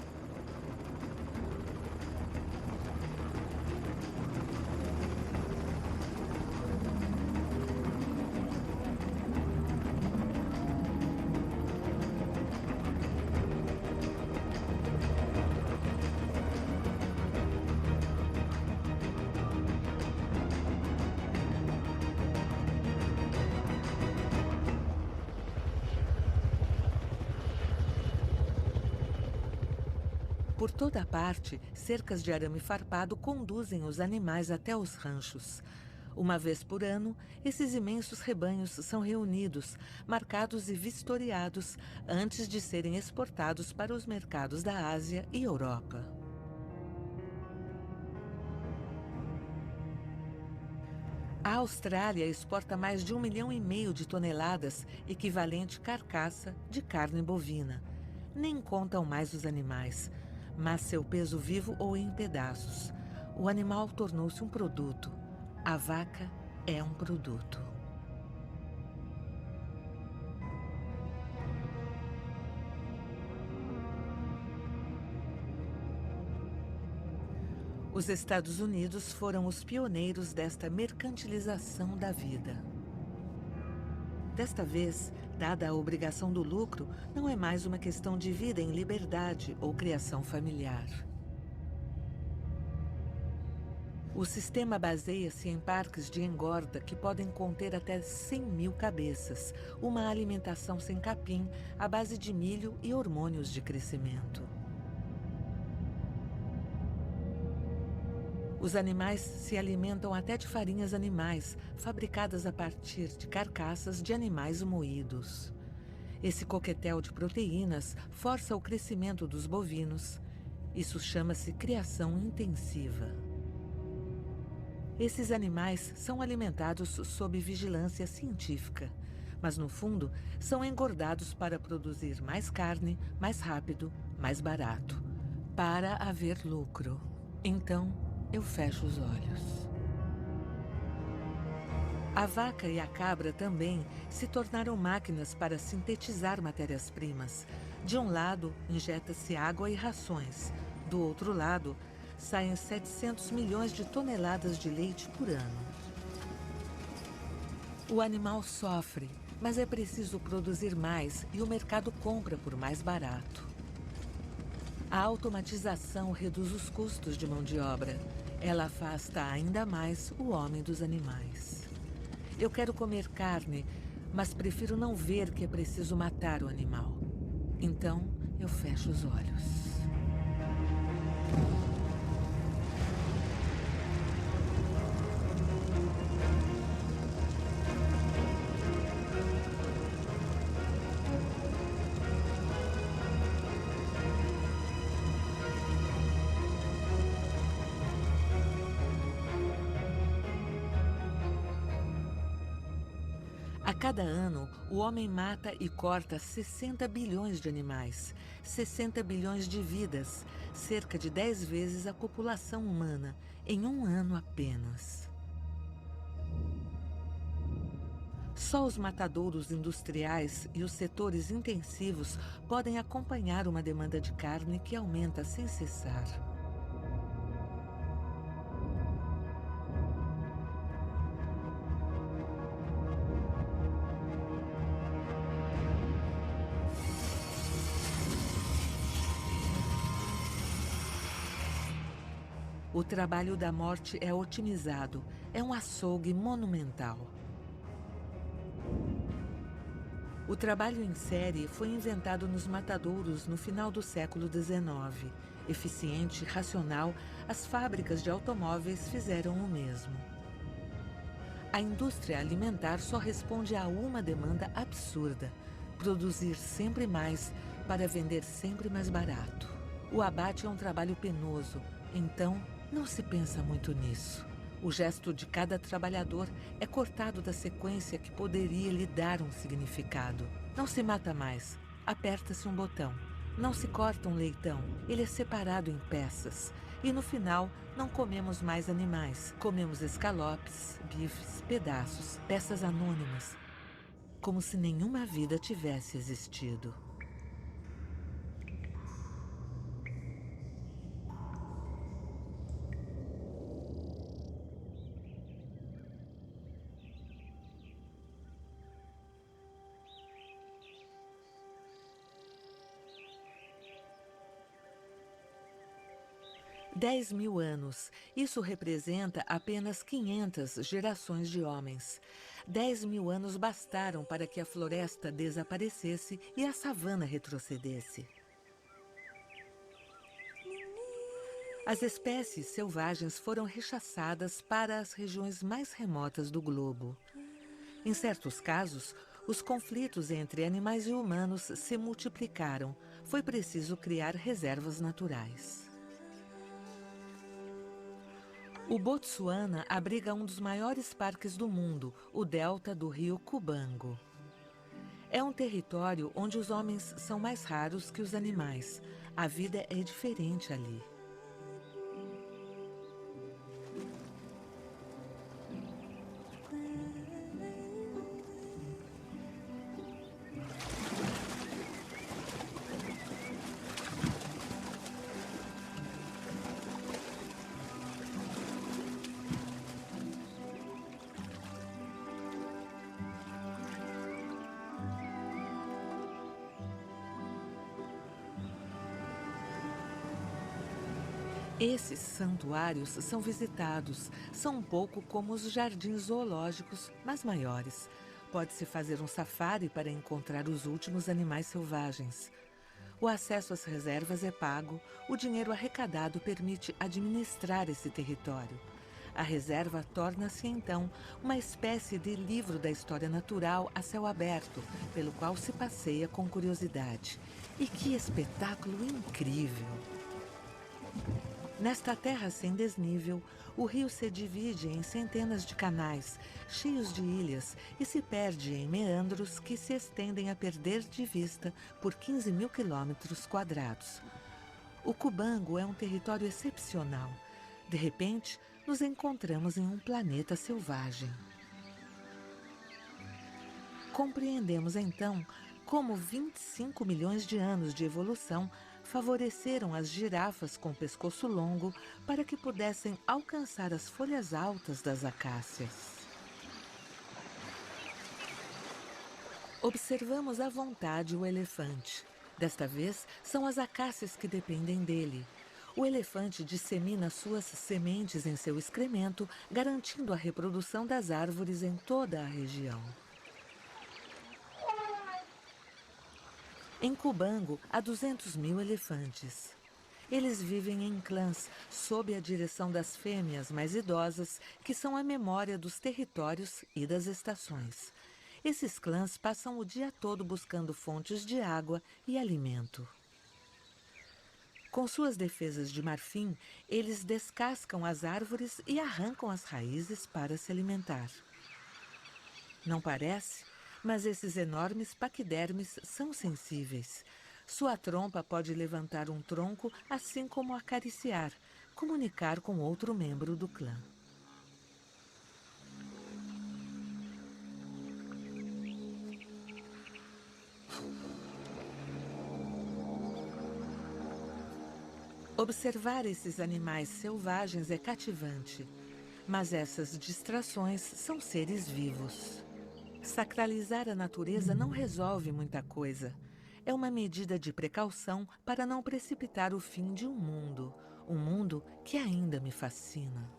Por toda parte, cercas de arame farpado conduzem os animais até os ranchos. Uma vez por ano, esses imensos rebanhos são reunidos, marcados e vistoriados antes de serem exportados para os mercados da Ásia e Europa. A Austrália exporta mais de 1,5 milhão de toneladas, equivalente carcaça, de carne bovina. Nem contam mais os animais, mas seu peso vivo ou em pedaços. O animal tornou-se um produto. A vaca é um produto. Os Estados Unidos foram os pioneiros desta mercantilização da vida. Desta vez, dada a obrigação do lucro, não é mais uma questão de vida em liberdade ou criação familiar. O sistema baseia-se em parques de engorda que podem conter até 100.000 cabeças, uma alimentação sem capim, à base de milho e hormônios de crescimento. Os animais se alimentam até de farinhas animais, fabricadas a partir de carcaças de animais moídos. Esse coquetel de proteínas força o crescimento dos bovinos. Isso chama-se criação intensiva. Esses animais são alimentados sob vigilância científica, mas no fundo são engordados para produzir mais carne, mais rápido, mais barato, para haver lucro. Então, eu fecho os olhos. A vaca e a cabra também se tornaram máquinas para sintetizar matérias-primas. De um lado, injeta-se água e rações. Do outro lado, saem 700 milhões de toneladas de leite por ano. O animal sofre, mas é preciso produzir mais e o mercado compra por mais barato. A automatização reduz os custos de mão de obra. Ela afasta ainda mais o homem dos animais. Eu quero comer carne, mas prefiro não ver que é preciso matar o animal. Então, eu fecho os olhos. A cada ano, o homem mata e corta 60 bilhões de animais, 60 bilhões de vidas, cerca de 10 vezes a população humana, em um ano apenas. Só os matadouros industriais e os setores intensivos podem acompanhar uma demanda de carne que aumenta sem cessar. O trabalho da morte é otimizado, é um açougue monumental. O trabalho em série foi inventado nos matadouros no final do século XIX. Eficiente, racional, as fábricas de automóveis fizeram o mesmo. A indústria alimentar só responde a uma demanda absurda: produzir sempre mais para vender sempre mais barato. O abate é um trabalho penoso, então não se pensa muito nisso. O gesto de cada trabalhador é cortado da sequência que poderia lhe dar um significado. Não se mata mais, aperta-se um botão. Não se corta um leitão, ele é separado em peças. E no final, não comemos mais animais. Comemos escalopes, bifes, pedaços, peças anônimas. Como se nenhuma vida tivesse existido. $10.000 anos. Isso representa apenas 500 gerações de homens. 10.000 anos bastaram para que a floresta desaparecesse e a savana retrocedesse. As espécies selvagens foram rechaçadas para as regiões mais remotas do globo. Em certos casos, os conflitos entre animais e humanos se multiplicaram. Foi preciso criar reservas naturais. O Botsuana abriga um dos maiores parques do mundo, o delta do rio Cubango. É um território onde os homens são mais raros que os animais. A vida é diferente ali. Esses santuários são visitados, são um pouco como os jardins zoológicos, mas maiores. Pode-se fazer um safari para encontrar os últimos animais selvagens. O acesso às reservas é pago, o dinheiro arrecadado permite administrar esse território. A reserva torna-se, então, uma espécie de livro da história natural a céu aberto, pelo qual se passeia com curiosidade. E que espetáculo incrível! Nesta terra sem desnível, o rio se divide em centenas de canais, cheios de ilhas, e se perde em meandros que se estendem a perder de vista por 15.000 quilômetros quadrados. O Cubango é um território excepcional. De repente, nos encontramos em um planeta selvagem. Compreendemos então como 25 milhões de anos de evolução favoreceram as girafas com pescoço longo para que pudessem alcançar as folhas altas das acácias. Observamos à vontade o elefante. Desta vez, são as acácias que dependem dele. O elefante dissemina suas sementes em seu excremento, garantindo a reprodução das árvores em toda a região. Em Cubango, há 200.000 elefantes. Eles vivem em clãs, sob a direção das fêmeas mais idosas, que são a memória dos territórios e das estações. Esses clãs passam o dia todo buscando fontes de água e alimento. Com suas defesas de marfim, eles descascam as árvores e arrancam as raízes para se alimentar. Não parece? Mas esses enormes paquidermes são sensíveis. Sua trompa pode levantar um tronco, assim como acariciar, comunicar com outro membro do clã. Observar esses animais selvagens é cativante, mas essas distrações são seres vivos. Sacralizar a natureza não resolve muita coisa. É uma medida de precaução para não precipitar o fim de um mundo que ainda me fascina.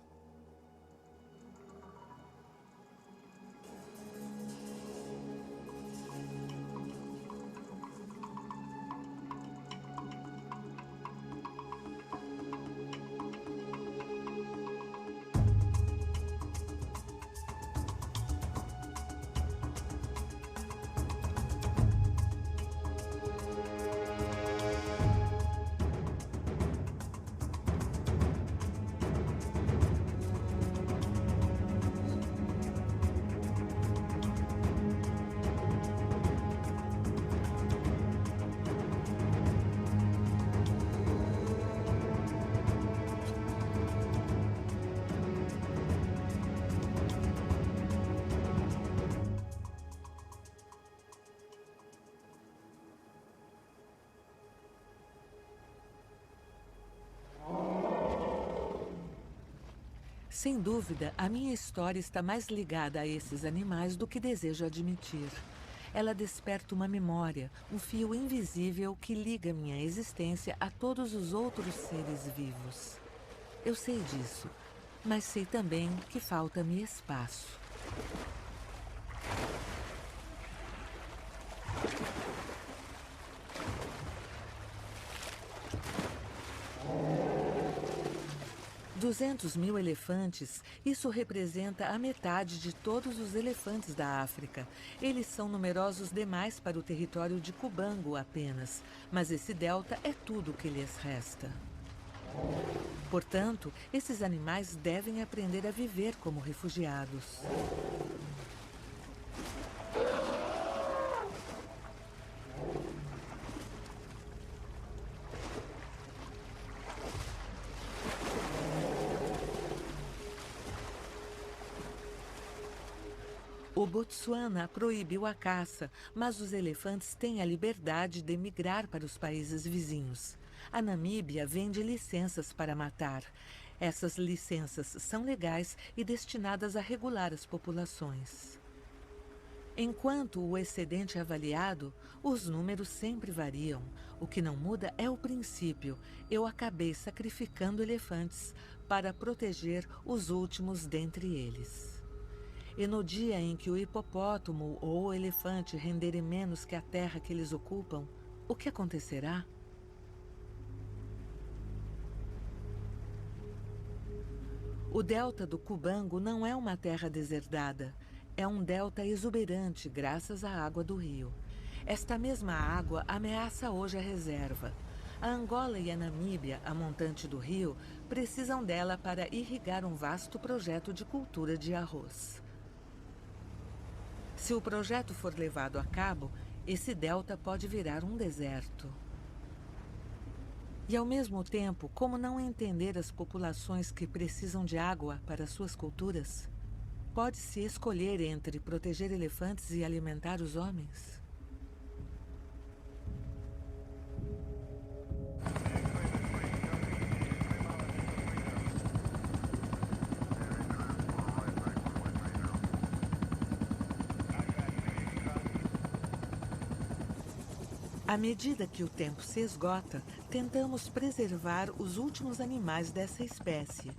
Sem dúvida, a minha história está mais ligada a esses animais do que desejo admitir. Ela desperta uma memória, um fio invisível que liga minha existência a todos os outros seres vivos. Eu sei disso, mas sei também que falta-me espaço. 200.000 elefantes, isso representa a metade de todos os elefantes da África. Eles são numerosos demais para o território de Cubango apenas, mas esse delta é tudo o que lhes resta. Portanto, esses animais devem aprender a viver como refugiados. O Botsuana proibiu a caça, mas os elefantes têm a liberdade de migrar para os países vizinhos. A Namíbia vende licenças para matar. Essas licenças são legais e destinadas a regular as populações. Enquanto o excedente é avaliado, os números sempre variam. O que não muda é o princípio. Eu acabei sacrificando elefantes para proteger os últimos dentre eles. E no dia em que o hipopótamo ou o elefante renderem menos que a terra que eles ocupam, o que acontecerá? O delta do Cubango não é uma terra deserdada. É um delta exuberante graças à água do rio. Esta mesma água ameaça hoje a reserva. A Angola e a Namíbia, a montante do rio, precisam dela para irrigar um vasto projeto de cultura de arroz. Se o projeto for levado a cabo, esse delta pode virar um deserto. E ao mesmo tempo, como não entender as populações que precisam de água para suas culturas? Pode-se escolher entre proteger elefantes e alimentar os homens? À medida que o tempo se esgota, tentamos preservar os últimos animais dessa espécie.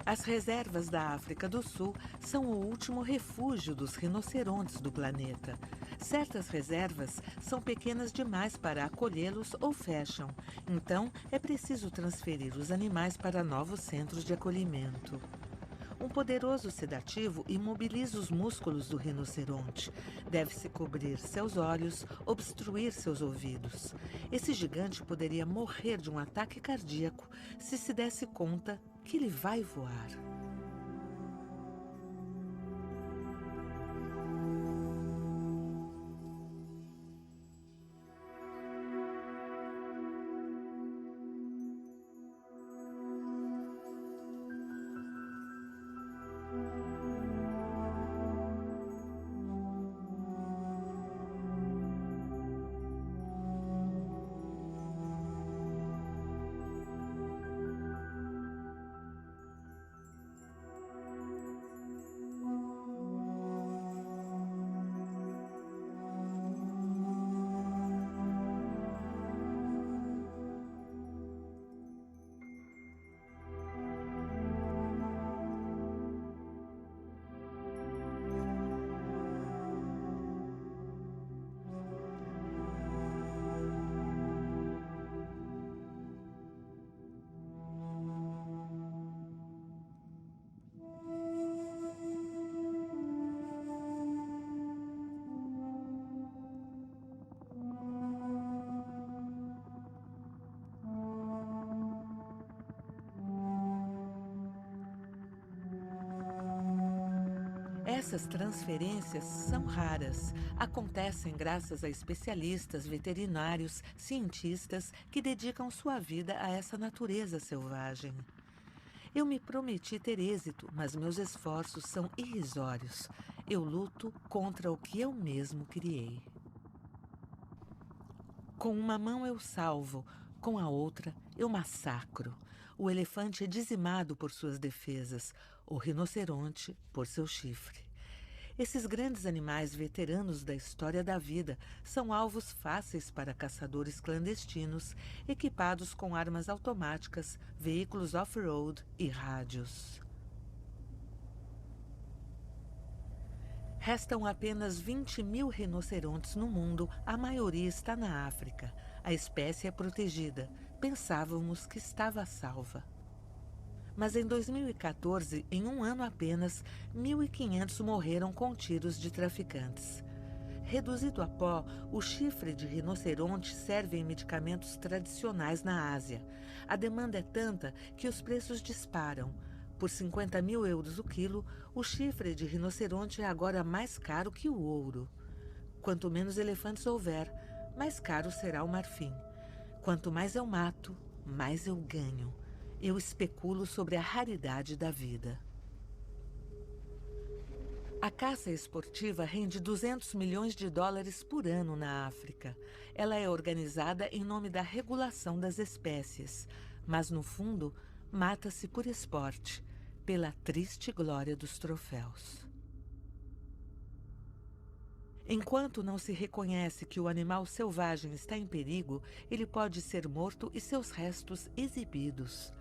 As reservas da África do Sul são o último refúgio dos rinocerontes do planeta. Certas reservas são pequenas demais para acolhê-los ou fecham, então é preciso transferir os animais para novos centros de acolhimento. Um poderoso sedativo imobiliza os músculos do rinoceronte. Deve-se cobrir seus olhos, obstruir seus ouvidos. Esse gigante poderia morrer de um ataque cardíaco se desse conta que ele vai voar. Essas transferências são raras. Acontecem graças a especialistas, veterinários, cientistas que dedicam sua vida a essa natureza selvagem. Eu me prometi ter êxito, mas meus esforços são irrisórios. Eu luto contra o que eu mesmo criei. Com uma mão eu salvo, com a outra eu massacro. O elefante é dizimado por suas defesas, o rinoceronte por seu chifre. Esses grandes animais veteranos da história da vida são alvos fáceis para caçadores clandestinos, equipados com armas automáticas, veículos off-road e rádios. Restam apenas 20.000 rinocerontes no mundo, a maioria está na África. A espécie é protegida. Pensávamos que estava salva. Mas em 2014, em um ano apenas, 1.500 morreram com tiros de traficantes. Reduzido a pó, o chifre de rinoceronte serve em medicamentos tradicionais na Ásia. A demanda é tanta que os preços disparam. Por 50.000 euros o quilo, o chifre de rinoceronte é agora mais caro que o ouro. Quanto menos elefantes houver, mais caro será o marfim. Quanto mais eu mato, mais eu ganho. Eu especulo sobre a raridade da vida. A caça esportiva rende 200 milhões de dólares por ano na África. Ela é organizada em nome da regulação das espécies, mas no fundo, mata-se por esporte, pela triste glória dos troféus. Enquanto não se reconhece que o animal selvagem está em perigo, ele pode ser morto e seus restos exibidos.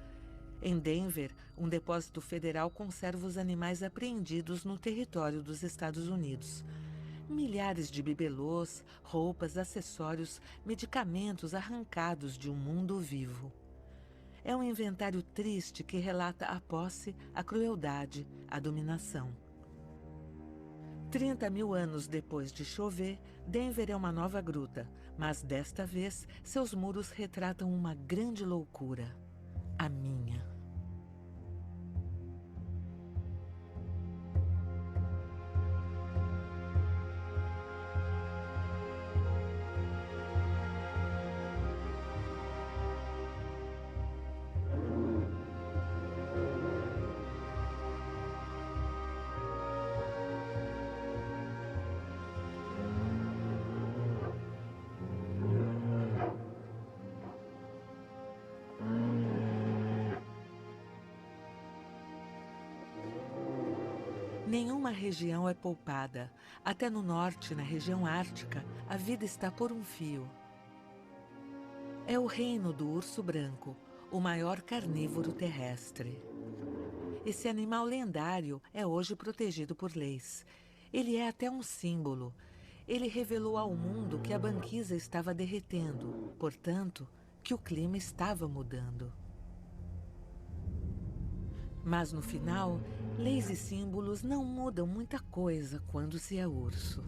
Em Denver, um depósito federal conserva os animais apreendidos no território dos Estados Unidos. Milhares de bibelôs, roupas, acessórios, medicamentos arrancados de um mundo vivo. É um inventário triste que relata a posse, a crueldade, a dominação. 30.000 anos depois de chover, Denver é uma nova gruta, mas desta vez seus muros retratam uma grande loucura. A minha. Nenhuma região é poupada. Até no norte, na região ártica, a vida está por um fio. É o reino do urso branco, o maior carnívoro terrestre. Esse animal lendário é hoje protegido por leis. Ele é até um símbolo. Ele revelou ao mundo que a banquisa estava derretendo, portanto, que o clima estava mudando. Mas no final, leis e símbolos não mudam muita coisa quando se é urso.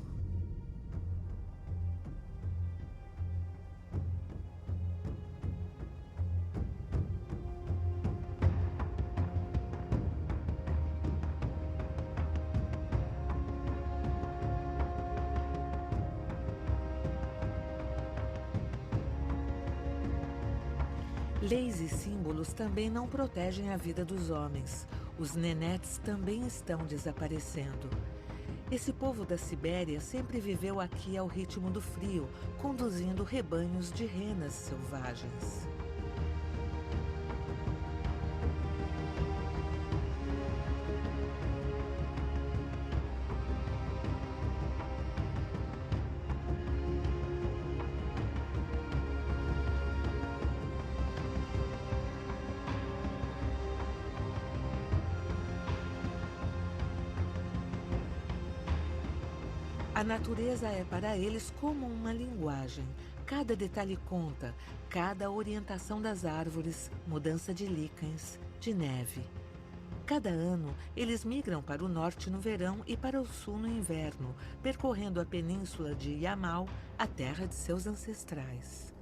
Leis e símbolos também não protegem a vida dos homens. Os nenetes também estão desaparecendo. Esse povo da Sibéria sempre viveu aqui ao ritmo do frio, conduzindo rebanhos de renas selvagens. A natureza é para eles como uma linguagem. Cada detalhe conta, cada orientação das árvores, mudança de líquens, de neve. Cada ano, eles migram para o norte no verão e para o sul no inverno, percorrendo a península de Yamal, a terra de seus ancestrais.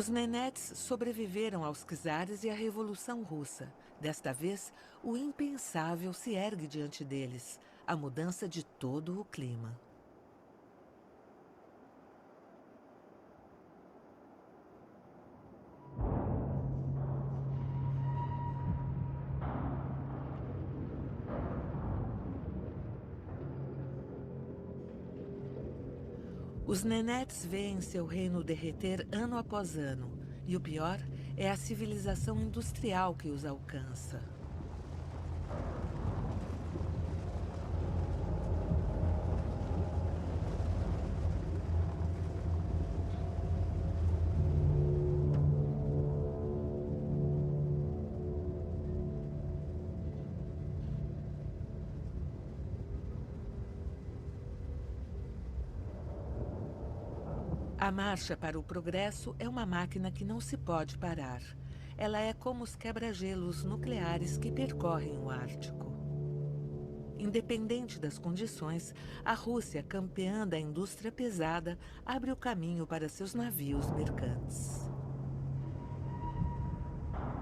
Os nenetes sobreviveram aos czares e à Revolução Russa. Desta vez, o impensável se ergue diante deles, a mudança de todo o clima. Os nenetes veem seu reino derreter ano após ano, e o pior é a civilização industrial que os alcança. A marcha para o progresso é uma máquina que não se pode parar. Ela é como os quebra-gelos nucleares que percorrem o Ártico. Independente das condições, a Rússia, campeã da indústria pesada, abre o caminho para seus navios mercantes.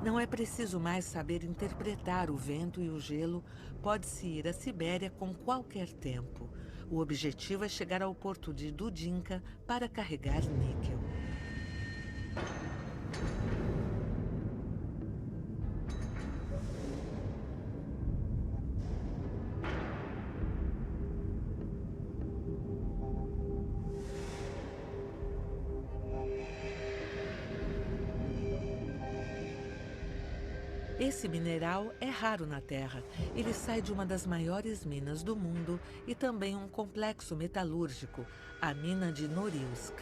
Não é preciso mais saber interpretar o vento e o gelo, pode-se ir à Sibéria com qualquer tempo. O objetivo é chegar ao porto de Dudinka para carregar níquel. Esse mineral é raro na Terra. Ele sai de uma das maiores minas do mundo e também um complexo metalúrgico, a mina de Norilsk.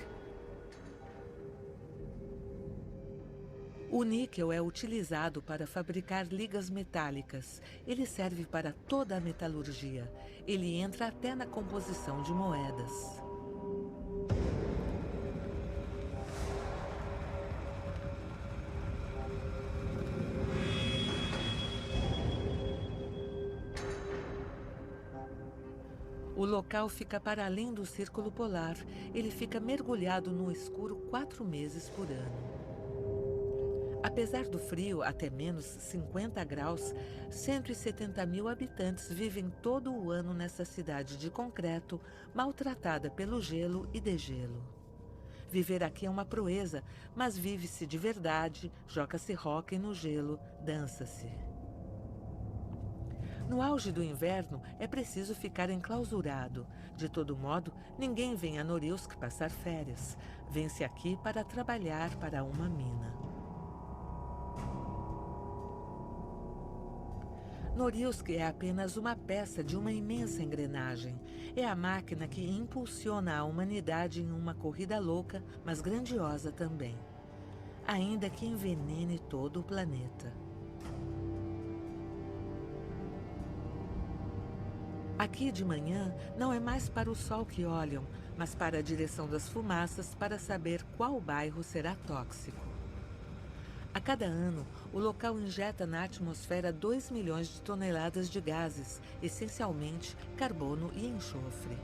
O níquel é utilizado para fabricar ligas metálicas. Ele serve para toda a metalurgia. Ele entra até na composição de moedas. O local fica para além do círculo polar. Ele fica mergulhado no escuro 4 meses por ano. Apesar do frio, até menos 50 graus, 170 mil habitantes vivem todo o ano nessa cidade de concreto, maltratada pelo gelo e degelo. Viver aqui é uma proeza, mas vive-se de verdade, joga-se hóquei no gelo, dança-se. No auge do inverno, é preciso ficar enclausurado. De todo modo, ninguém vem a Norilsk passar férias. Vem-se aqui para trabalhar para uma mina. Norilsk é apenas uma peça de uma imensa engrenagem. É a máquina que impulsiona a humanidade em uma corrida louca, mas grandiosa também. Ainda que envenene todo o planeta. Aqui de manhã não é mais para o sol que olham, mas para a direção das fumaças para saber qual bairro será tóxico. A cada ano, o local injeta na atmosfera 2 milhões de toneladas de gases, essencialmente carbono e enxofre.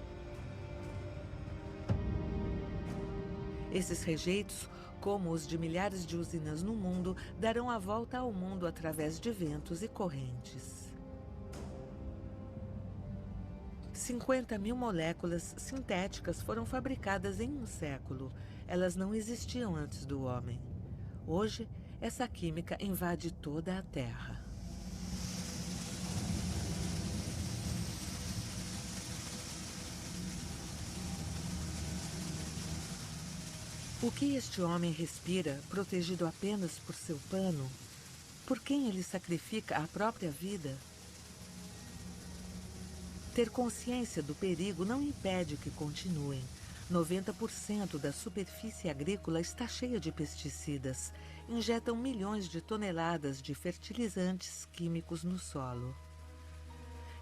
Esses rejeitos, como os de milhares de usinas no mundo, darão a volta ao mundo através de ventos e correntes. 50 mil moléculas sintéticas foram fabricadas em um século. Elas não existiam antes do homem. Hoje, essa química invade toda a Terra. O que este homem respira, protegido apenas por seu pano? Por quem ele sacrifica a própria vida? Ter consciência do perigo não impede que continuem. 90% da superfície agrícola está cheia de pesticidas. Injetam milhões de toneladas de fertilizantes químicos no solo.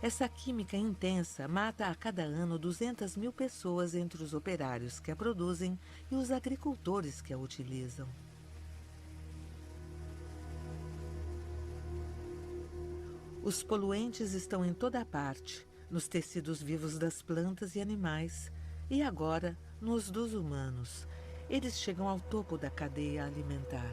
Essa química intensa mata a cada ano 200 mil pessoas entre os operários que a produzem e os agricultores que a utilizam. Os poluentes estão em toda parte, nos tecidos vivos das plantas e animais, e agora nos dos humanos. Eles chegam ao topo da cadeia alimentar.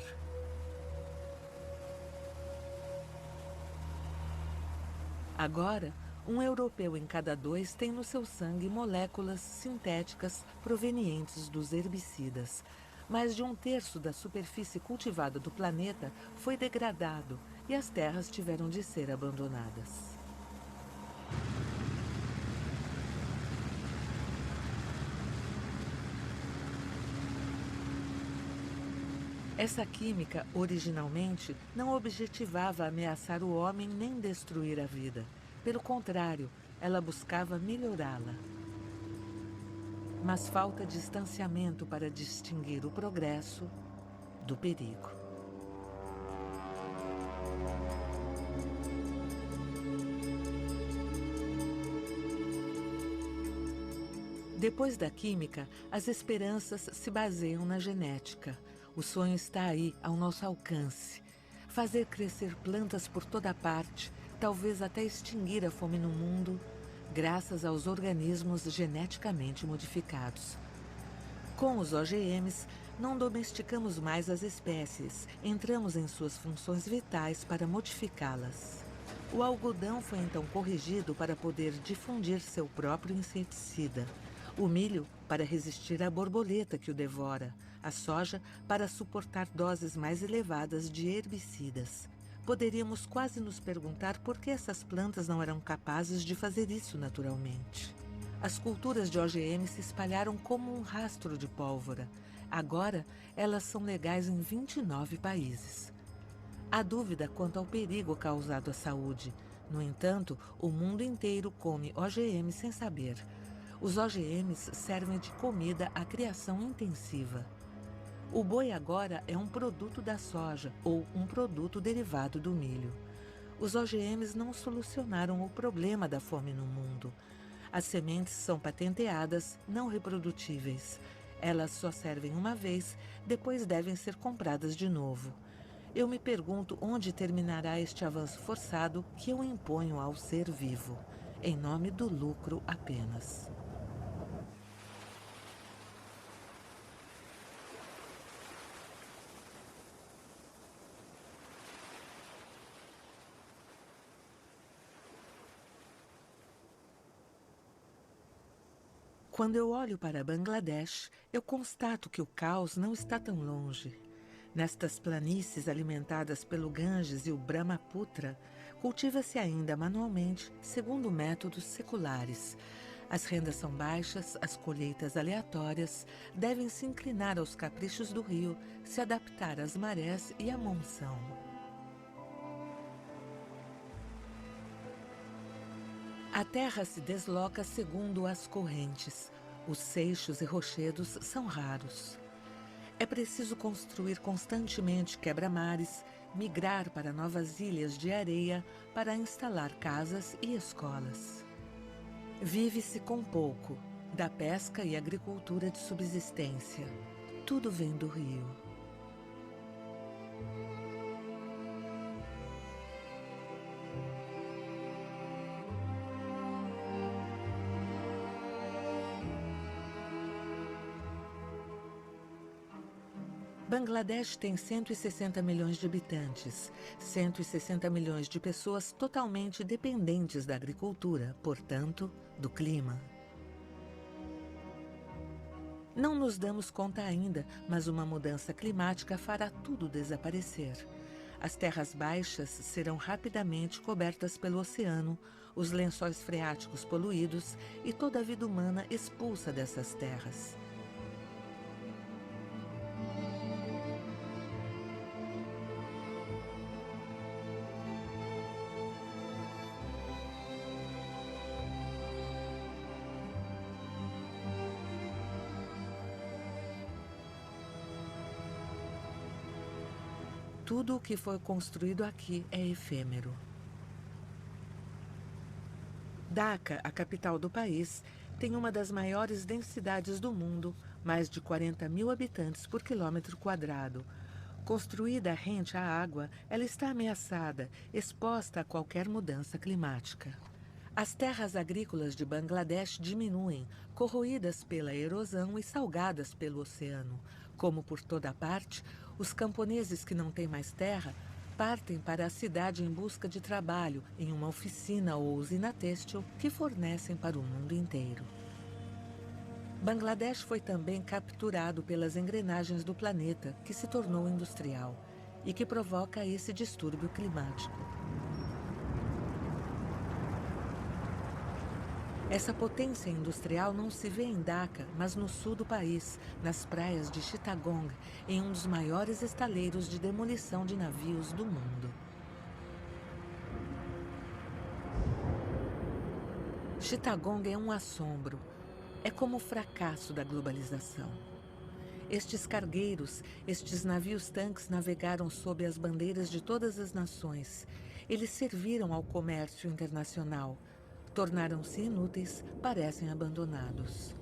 Agora, um europeu em cada 2 tem no seu sangue moléculas sintéticas provenientes dos herbicidas. Mais de 1/3 da superfície cultivada do planeta foi degradado e as terras tiveram de ser abandonadas. Essa química, originalmente, não objetivava ameaçar o homem nem destruir a vida. Pelo contrário, ela buscava melhorá-la. Mas falta distanciamento para distinguir o progresso do perigo. Depois da química, as esperanças se baseiam na genética. O sonho está aí, ao nosso alcance. Fazer crescer plantas por toda parte, talvez até extinguir a fome no mundo, graças aos organismos geneticamente modificados. Com os OGMs, não domesticamos mais as espécies, entramos em suas funções vitais para modificá-las. O algodão foi então corrigido para poder difundir seu próprio inseticida. O milho para resistir à borboleta que o devora. A soja para suportar doses mais elevadas de herbicidas. Poderíamos quase nos perguntar por que essas plantas não eram capazes de fazer isso naturalmente. As culturas de OGM se espalharam como um rastro de pólvora. Agora, elas são legais em 29 países. Há dúvida quanto ao perigo causado à saúde. No entanto, o mundo inteiro come OGM sem saber. Os OGMs servem de comida à criação intensiva. O boi agora é um produto da soja ou um produto derivado do milho. Os OGMs não solucionaram o problema da fome no mundo. As sementes são patenteadas, não reprodutíveis. Elas só servem uma vez, depois devem ser compradas de novo. Eu me pergunto onde terminará este avanço forçado que eu imponho ao ser vivo, em nome do lucro apenas. Quando eu olho para Bangladesh, eu constato que o caos não está tão longe. Nestas planícies alimentadas pelo Ganges e o Brahmaputra, cultiva-se ainda manualmente, segundo métodos seculares. As rendas são baixas, as colheitas aleatórias, devem se inclinar aos caprichos do rio, se adaptar às marés e à monção. A terra se desloca segundo as correntes. Os seixos e rochedos são raros. É preciso construir constantemente quebra-mares, migrar para novas ilhas de areia para instalar casas e escolas. Vive-se com pouco, da pesca e agricultura de subsistência. Tudo vem do rio. Bangladesh tem 160 milhões de habitantes, 160 milhões de pessoas totalmente dependentes da agricultura, portanto, do clima. Não nos damos conta ainda, mas uma mudança climática fará tudo desaparecer. As terras baixas serão rapidamente cobertas pelo oceano, os lençóis freáticos poluídos e toda a vida humana expulsa dessas terras. Tudo o que foi construído aqui é efêmero. Dhaka, a capital do país, tem uma das maiores densidades do mundo, mais de 40 mil habitantes por quilômetro quadrado. Construída rente à água, ela está ameaçada, exposta a qualquer mudança climática. As terras agrícolas de Bangladesh diminuem, corroídas pela erosão e salgadas pelo oceano. Como por toda parte, os camponeses que não têm mais terra partem para a cidade em busca de trabalho em uma oficina ou usina têxtil que fornecem para o mundo inteiro. Bangladesh foi também capturado pelas engrenagens do planeta, que se tornou industrial e que provoca esse distúrbio climático. Essa potência industrial não se vê em Dhaka, mas no sul do país, nas praias de Chittagong, em um dos maiores estaleiros de demolição de navios do mundo. Chittagong é um assombro. É como o fracasso da globalização. Estes cargueiros, estes navios-tanques navegaram sob as bandeiras de todas as nações. Eles serviram ao comércio internacional. Tornaram-se inúteis, parecem abandonados.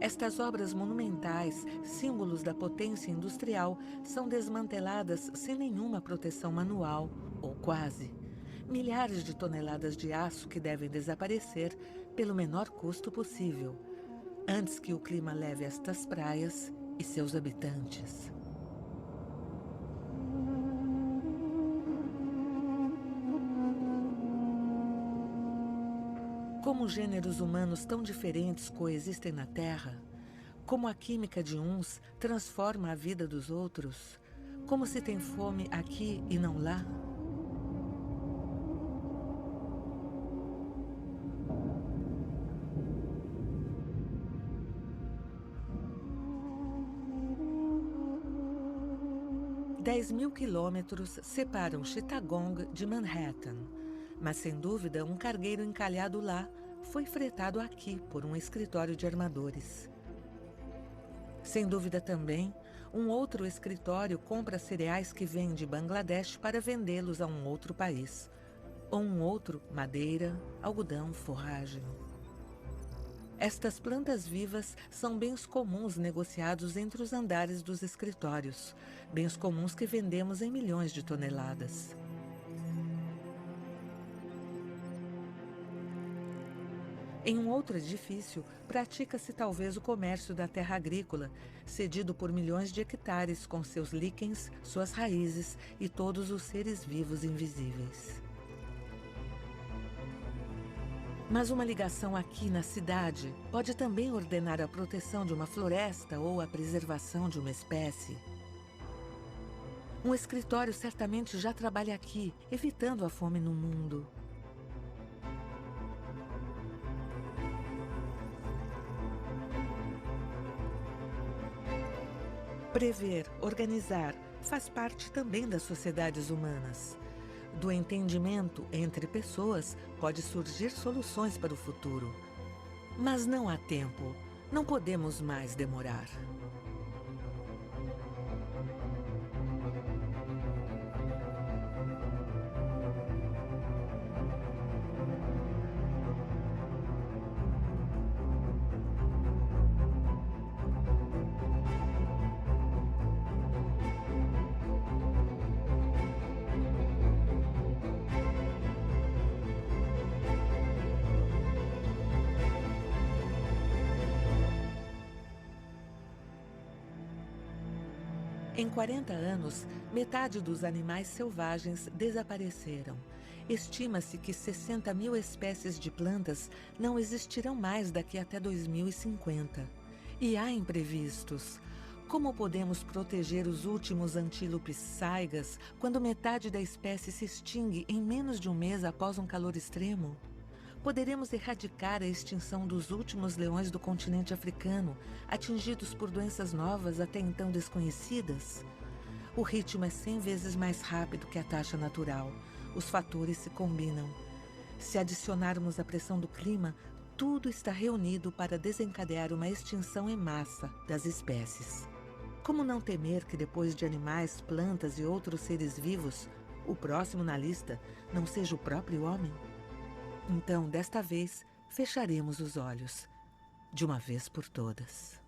Estas obras monumentais, símbolos da potência industrial, são desmanteladas sem nenhuma proteção manual, ou quase. Milhares de toneladas de aço que devem desaparecer pelo menor custo possível, antes que o clima leve estas praias e seus habitantes. Como gêneros humanos tão diferentes coexistem na Terra, como a química de uns transforma a vida dos outros, como se tem fome aqui e não lá. Dez 10.000 quilômetros separam Chittagong de Manhattan, mas sem dúvida um cargueiro encalhado lá foi fretado aqui por um escritório de armadores. Sem dúvida também, um outro escritório compra cereais que vêm de Bangladesh para vendê-los a um outro país. Ou um outro, madeira, algodão, forragem. Estas plantas vivas são bens comuns negociados entre os andares dos escritórios, bens comuns que vendemos em milhões de toneladas. Em um outro edifício, pratica-se talvez o comércio da terra agrícola, cedido por milhões de hectares com seus líquens, suas raízes e todos os seres vivos invisíveis. Mas uma ligação aqui na cidade pode também ordenar a proteção de uma floresta ou a preservação de uma espécie. Um escritório certamente já trabalha aqui, evitando a fome no mundo. Prever, organizar, faz parte também das sociedades humanas. Do entendimento entre pessoas pode surgir soluções para o futuro. Mas não há tempo, não podemos mais demorar. Em 40 anos, metade dos animais selvagens desapareceram. Estima-se que 60.000 espécies de plantas não existirão mais daqui até 2050. E há imprevistos. Como podemos proteger os últimos antílopes saigas quando metade da espécie se extingue em menos de um mês após um calor extremo? Poderemos erradicar a extinção dos últimos leões do continente africano, atingidos por doenças novas até então desconhecidas? O ritmo é 100 vezes mais rápido que a taxa natural. Os fatores se combinam. Se adicionarmos a pressão do clima, tudo está reunido para desencadear uma extinção em massa das espécies. Como não temer que depois de animais, plantas e outros seres vivos, o próximo na lista não seja o próprio homem? Então, desta vez, fecharemos os olhos, de uma vez por todas.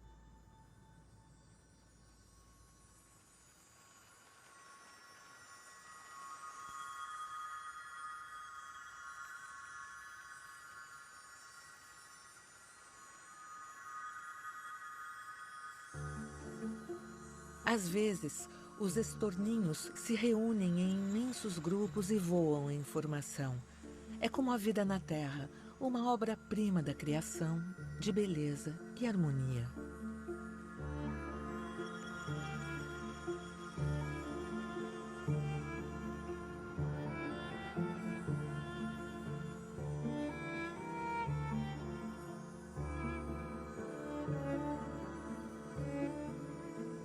Às vezes, os estorninhos se reúnem em imensos grupos e voam em formação. É como a vida na Terra, uma obra-prima da criação, de beleza e harmonia.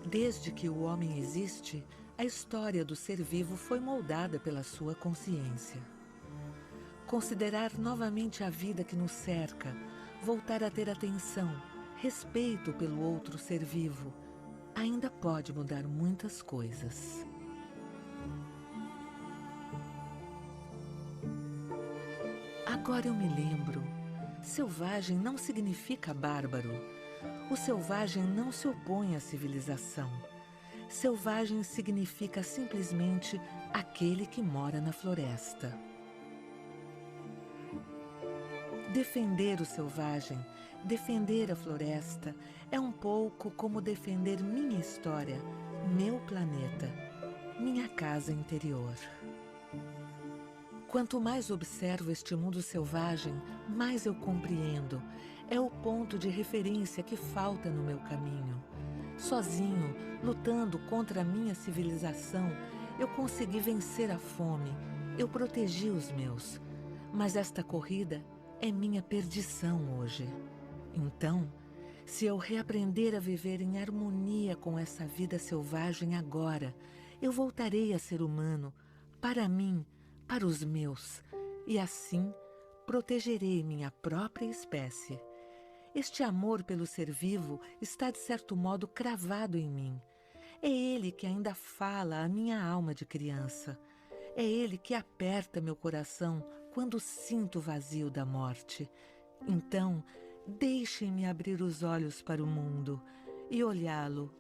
Desde que o homem existe, a história do ser vivo foi moldada pela sua consciência. Considerar novamente a vida que nos cerca, voltar a ter atenção, respeito pelo outro ser vivo, ainda pode mudar muitas coisas. Agora eu me lembro, selvagem não significa bárbaro. O selvagem não se opõe à civilização. Selvagem significa simplesmente aquele que mora na floresta. Defender o selvagem, defender a floresta, é um pouco como defender minha história, meu planeta, minha casa interior. Quanto mais observo este mundo selvagem, mais eu compreendo. É o ponto de referência que falta no meu caminho. Sozinho, lutando contra a minha civilização, eu consegui vencer a fome. Eu protegi os meus. Mas esta corrida é minha perdição hoje. Então, se eu reaprender a viver em harmonia com essa vida selvagem agora, eu voltarei a ser humano, para mim, para os meus, e assim protegerei minha própria espécie. Este amor pelo ser vivo está de certo modo cravado em mim. É ele que ainda fala à minha alma de criança. É ele que aperta meu coração quando sinto o vazio da morte. Então, deixem-me abrir os olhos para o mundo e olhá-lo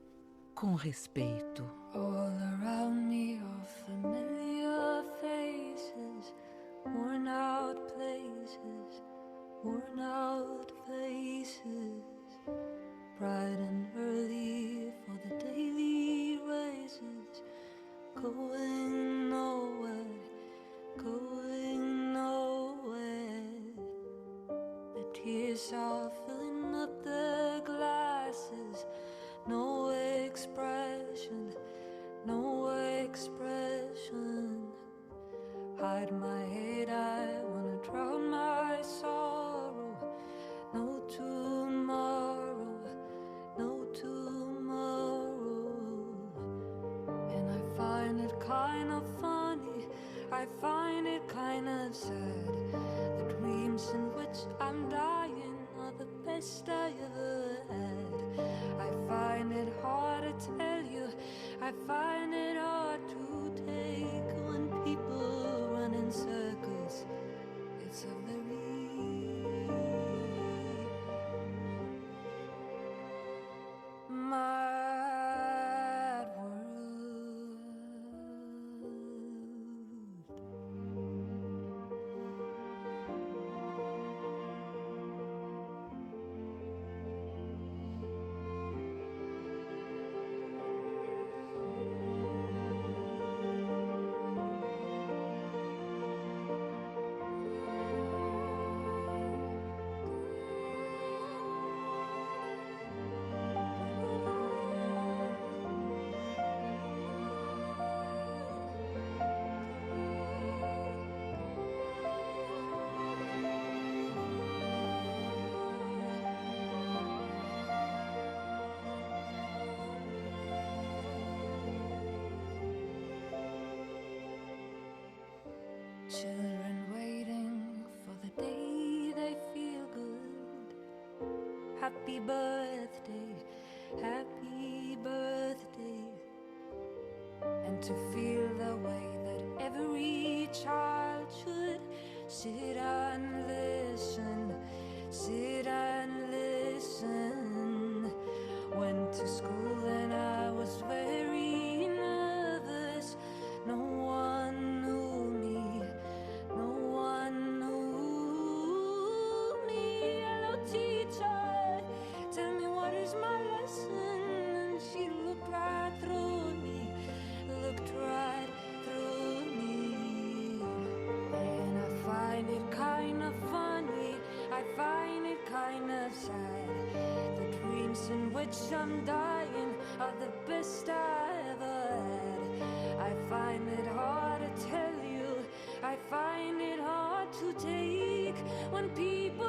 com respeito. All around me are familiar faces, worn out places, worn out faces, bright and early for the daily races, going nowhere, going nowhere. The tears are filling up their glasses, no expression, no expression. Hide my head, I wanna drown my sorrow. No tomorrow, no tomorrow. And I find it kind of funny, I find it kind of sad. The dreams in which I'm dying are the best I ever had. I find it hard to tell you, I find it hard to take when people run in circles. It's a very mad world. Children waiting for the day they feel good. Happy birthday, happy birthday, and to feel the way that every child should sit and listen, sit and listen. Went to school and I was very nervous. No one knew me, no one knew me. Hello teacher, tell me what is my lesson? And she looked right through me, looked right through me. And I find it kind of funny, I find it kind of sad. The dreams in which I'm dying are the best I ever had. I find it hard to tell you, I find it hard to take when people